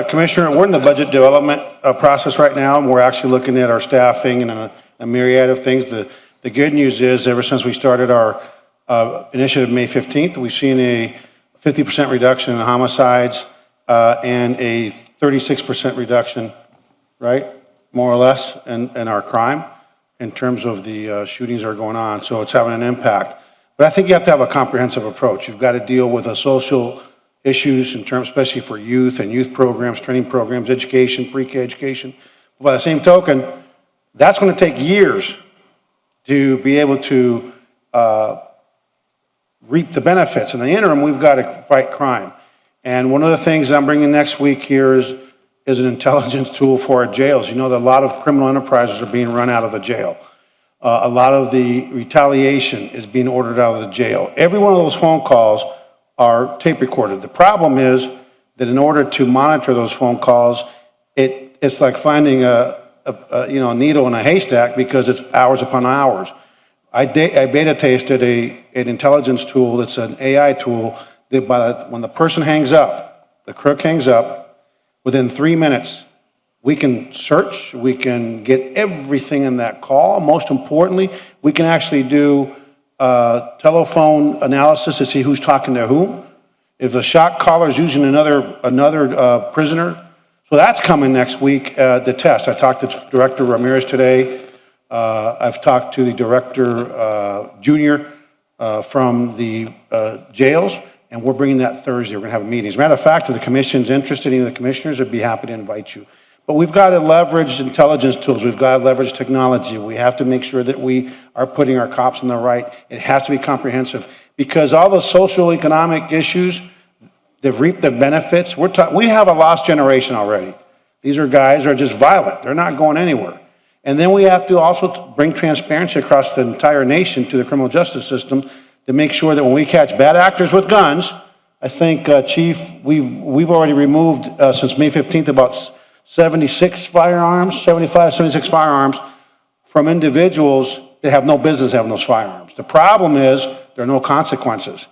Commissioner, we're in the budget development process right now, and we're actually looking at our staffing and a myriad of things. The good news is, ever since we started our initiative May 15th, we've seen a 50% reduction in homicides and a 36% reduction, right, more or less, in our crime in terms of the shootings that are going on. So it's having an impact. But I think you have to have a comprehensive approach. You've got to deal with the social issues in terms, especially for youth and youth programs, training programs, education, pre-K education. But by the same token, that's going to take years to be able to reap the benefits. In the interim, we've got to fight crime. And one of the things I'm bringing next week here is an intelligence tool for our jails. You know that a lot of criminal enterprises are being run out of the jail. A lot of the retaliation is being ordered out of the jail. Every one of those phone calls are tape recorded. The problem is that in order to monitor those phone calls, it's like finding a needle in a haystack because it's hours upon hours. I beta tested an intelligence tool that's an AI tool that when the person hangs up, the crook hangs up, within 3 minutes, we can search, we can get everything in that call. Most importantly, we can actually do telephone analysis to see who's talking to whom. If the shot caller is using another prisoner, so that's coming next week, the test. I talked to Director Ramirez today. I've talked to the Director Junior from the jails, and we're bringing that Thursday. We're going to have a meeting. As a matter of fact, if the commission's interested, any of the commissioners would be happy to invite you. But we've got to leverage intelligence tools. We've got to leverage technology. We have to make sure that we are putting our cops in the right. It has to be comprehensive because all the social economic issues that reap the benefits, we have a lost generation already. These are guys who are just violent. They're not going anywhere. And then we have to also bring transparency across the entire nation to the criminal justice system to make sure that when we catch bad actors with guns, I think, Chief, we've already removed, since May 15th, about 76 firearms, 76 firearms from individuals that have no business having those firearms. The problem is there are no consequences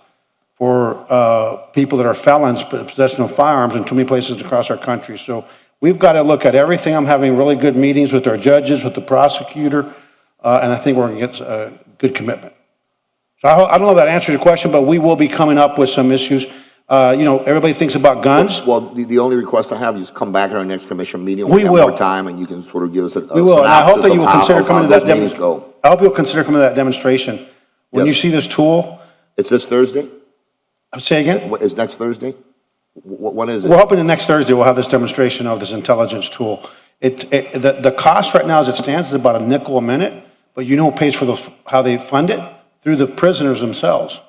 for people that are felons possessing of firearms in too many places across our country. So we've got to look at everything. I'm having really good meetings with our judges, with the prosecutor, and I think we're going to get a good commitment. So I don't know if that answers your question, but we will be coming up with some issues. Everybody thinks about guns. Well, the only request I have is come back at our next commission meeting. We will. More time, and you can sort of give us a we will, and I hope that you will consider coming to that demonstration. I hope you'll consider coming to that demonstration. When you see this tool. It's this Thursday? Say again? What is next Thursday? When is it? We're hoping the next Thursday we'll have this demonstration of this intelligence tool. The cost right now as it stands is about a nickel a minute, but you know who pays for how they fund it? Through the prisoners themselves.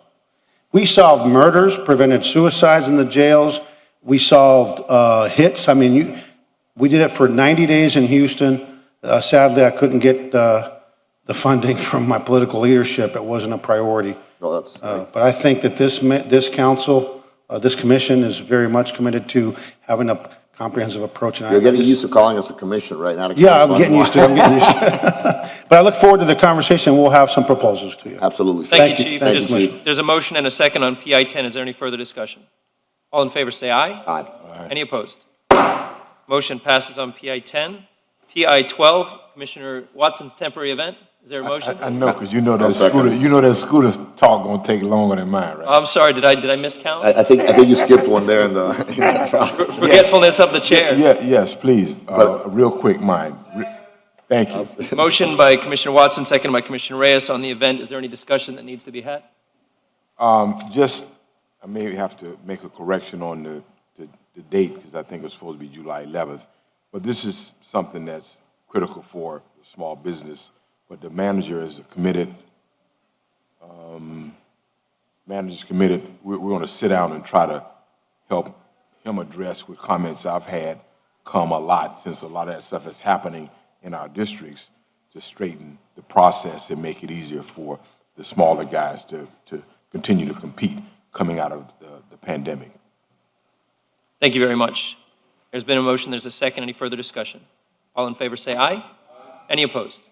We solved murders, prevented suicides in the jails. We solved hits. I mean, we did it for 90 days in Houston. Sadly, I couldn't get the funding from my political leadership. It wasn't a priority. No, that's But I think that this council, this commission is very much committed to having a comprehensive approach. And You're getting used to calling us a commission, right? Not a Yeah, council I'm getting used to it. I'm getting used to it. But I look forward to the conversation. We'll have some proposals to you. Absolutely. Thank you, Chief. Thank you, There's- Chief. There's a motion and a second on PI 10. Is there any further discussion? All in favor, say aye. Aye. Any opposed? Motion passes on PI 10. PI 12, Commissioner Watson's temporary event. Is there a motion? I know, because you know that scooter's talk gonna take longer than mine, right? Oh, I'm sorry, did I miscount? I think you skipped one there in the. Forgetfulness of the chair. Yeah, yes, please, real quick, mine. Thank you. Motion by Commissioner Watson, second by Commissioner Reyes on the event. Is there any discussion that needs to be had? I may have to make a correction on the date, because I think it's supposed to be July 11th. But this is something that's critical for the small business. But the manager is committed, We're going to sit down and try to help him address what comments I've had come a lot, since a lot of that stuff is happening in our districts, to straighten the process and make it easier for the smaller guys to continue to compete coming out of the pandemic. Thank you very much. There's been a motion, there's a second. Any further discussion? All in favor, say aye. Any opposed?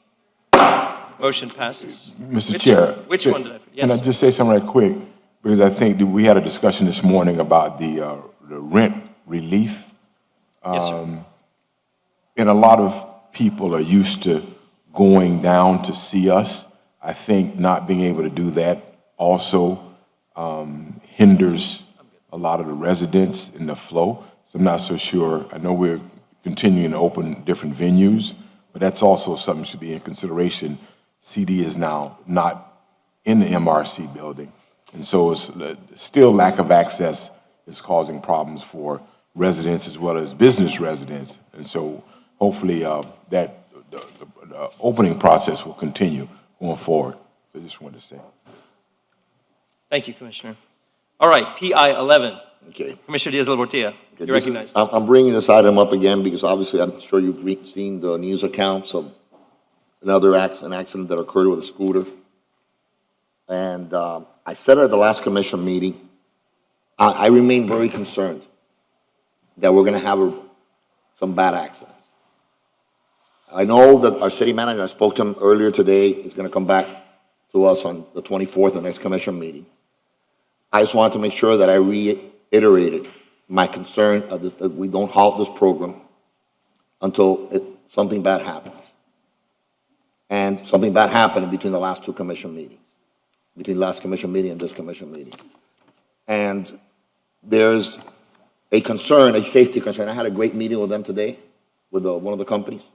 Motion passes. Mr. Chair. Which one did I forget? Can I just say something right quick? Because I think that we had a discussion this morning about the rent relief. Yes, sir. And a lot of people are used to going down to see us. I think not being able to do that also hinders a lot of the residents in the flow. So I'm not so sure. I know we're continuing to open different venues, but that's also something that should be in consideration. CD is now not in the MRC building, and so it's still lack of access is causing problems for residents as well as business residents. And so hopefully the opening process will continue going forward. So I just wanted to say. Thank you, Commissioner. All right, PI 11. Okay. Commissioner Diaz-Portilla, you're This is- recognized. I'm bringing this item up again because obviously I'm sure you've seen the news accounts of an accident that occurred with a scooter. And I said at the last commission meeting, I remain very concerned that we're going to have some bad accidents. I know that our city manager, I spoke to him earlier today, is going to come back to us on the 24th, the next commission meeting. I just wanted to make sure that I reiterated my concern of this, that we don't halt this program until something bad happens. And something bad happened in between the last two commission meetings, between last commission meeting and this commission meeting. And there's a concern, a safety concern. I had a great meeting with them today, with one of the companies.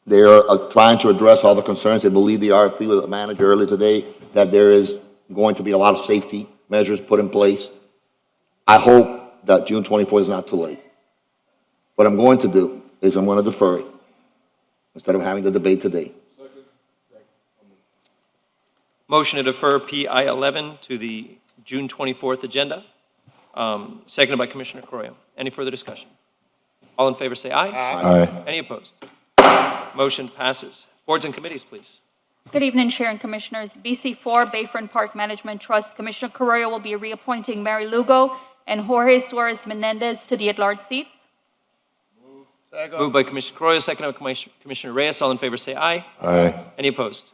They are trying to address all the concerns. They believe the RFP with the manager earlier today that there is going to be a lot of safety measures put in place. I hope that June 24th is not too late. What I'm going to do is I'm going to defer it instead of having the debate today. Motion to defer PI 11 to the June 24th agenda. Seconded by Commissioner Carrillo. Any further discussion? All in favor say aye. Aye. Any opposed? Motion passes. Boards and committees, please. Good evening, Chair and Commissioners. BC4 Bayfront Park Management Trust, Commissioner Carrillo will be reappointing Mary Lugo and Jorge Suarez Menendez to the at-large seats. Moved by Commissioner Carrillo, seconded by Commissioner Reyes. All in favor say aye. Aye. Any opposed?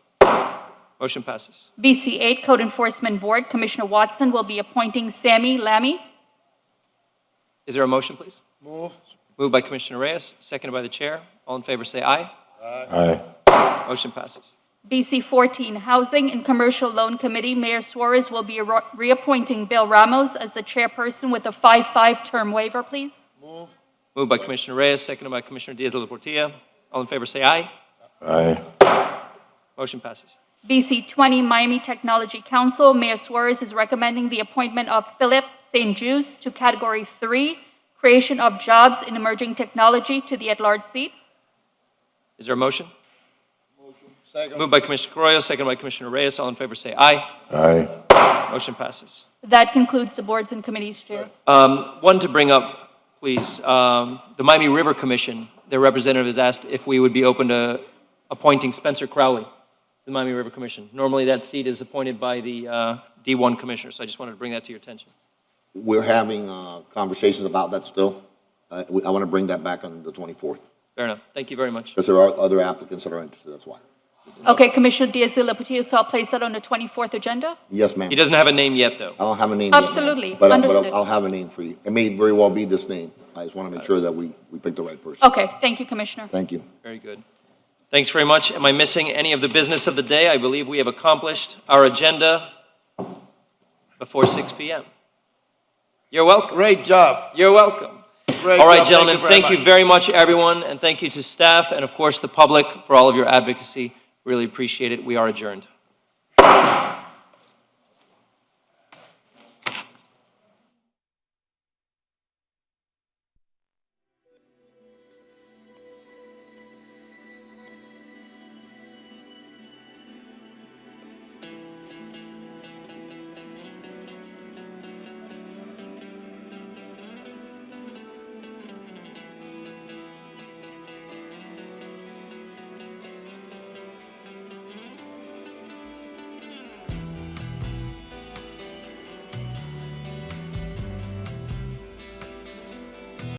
Motion passes. BC8 Code Enforcement Board, Commissioner Watson will be appointing Sammy Lamy. Is there a motion, please? Move. Moved by Commissioner Reyes, seconded by the chair. All in favor say aye. Aye. Motion passes. BC14 Housing and Commercial Loan Committee, Mayor Suarez will be reappointing Bill Ramos as the chairperson with a 5-5 term waiver, please. Moved by Commissioner Reyes, seconded by Commissioner Diaz-Portilla. All in favor say aye. Aye. Motion passes. BC20 Miami Technology Council, Mayor Suarez is recommending the appointment of Philip St. Jude's to Category 3, creation of jobs in emerging technology to the at-large seat. Is there a motion? Second. Moved by Commissioner Carrillo, second by Commissioner Reyes. All in favor say aye. Aye. Motion passes. That concludes the boards and committees, Chair. One to bring up, please. The Miami River Commission, their representative has asked if we would be open to appointing Spencer Crowley to the Miami River Commission. Normally, that seat is appointed by the D1 commissioner, so I just wanted to bring that to your attention. We're having conversations about that still. I want to bring that back on the 24th, Fair enough. Thank you very much. because there are other applicants that are interested, that's why. Okay, Commissioner Diaz-Portillo, so I'll place that on the 24th agenda? Yes, ma'am. He doesn't have a name yet, though. I don't have a name yet, ma'am. Absolutely. But Understood. I'll have a name for you. It may very well be this name. I just want to make sure that we pick the right person. Okay, thank you, Commissioner. Thank you. Very good. Thanks very much. Am I missing any of the business of the day? I believe we have accomplished our agenda before 6 p.m. You're welcome. Great job. You're welcome. Great All right, job. gentlemen, thank you much. very much, everyone, and thank you to staff and, of course, the public for all of your advocacy. Really appreciate it. We are adjourned.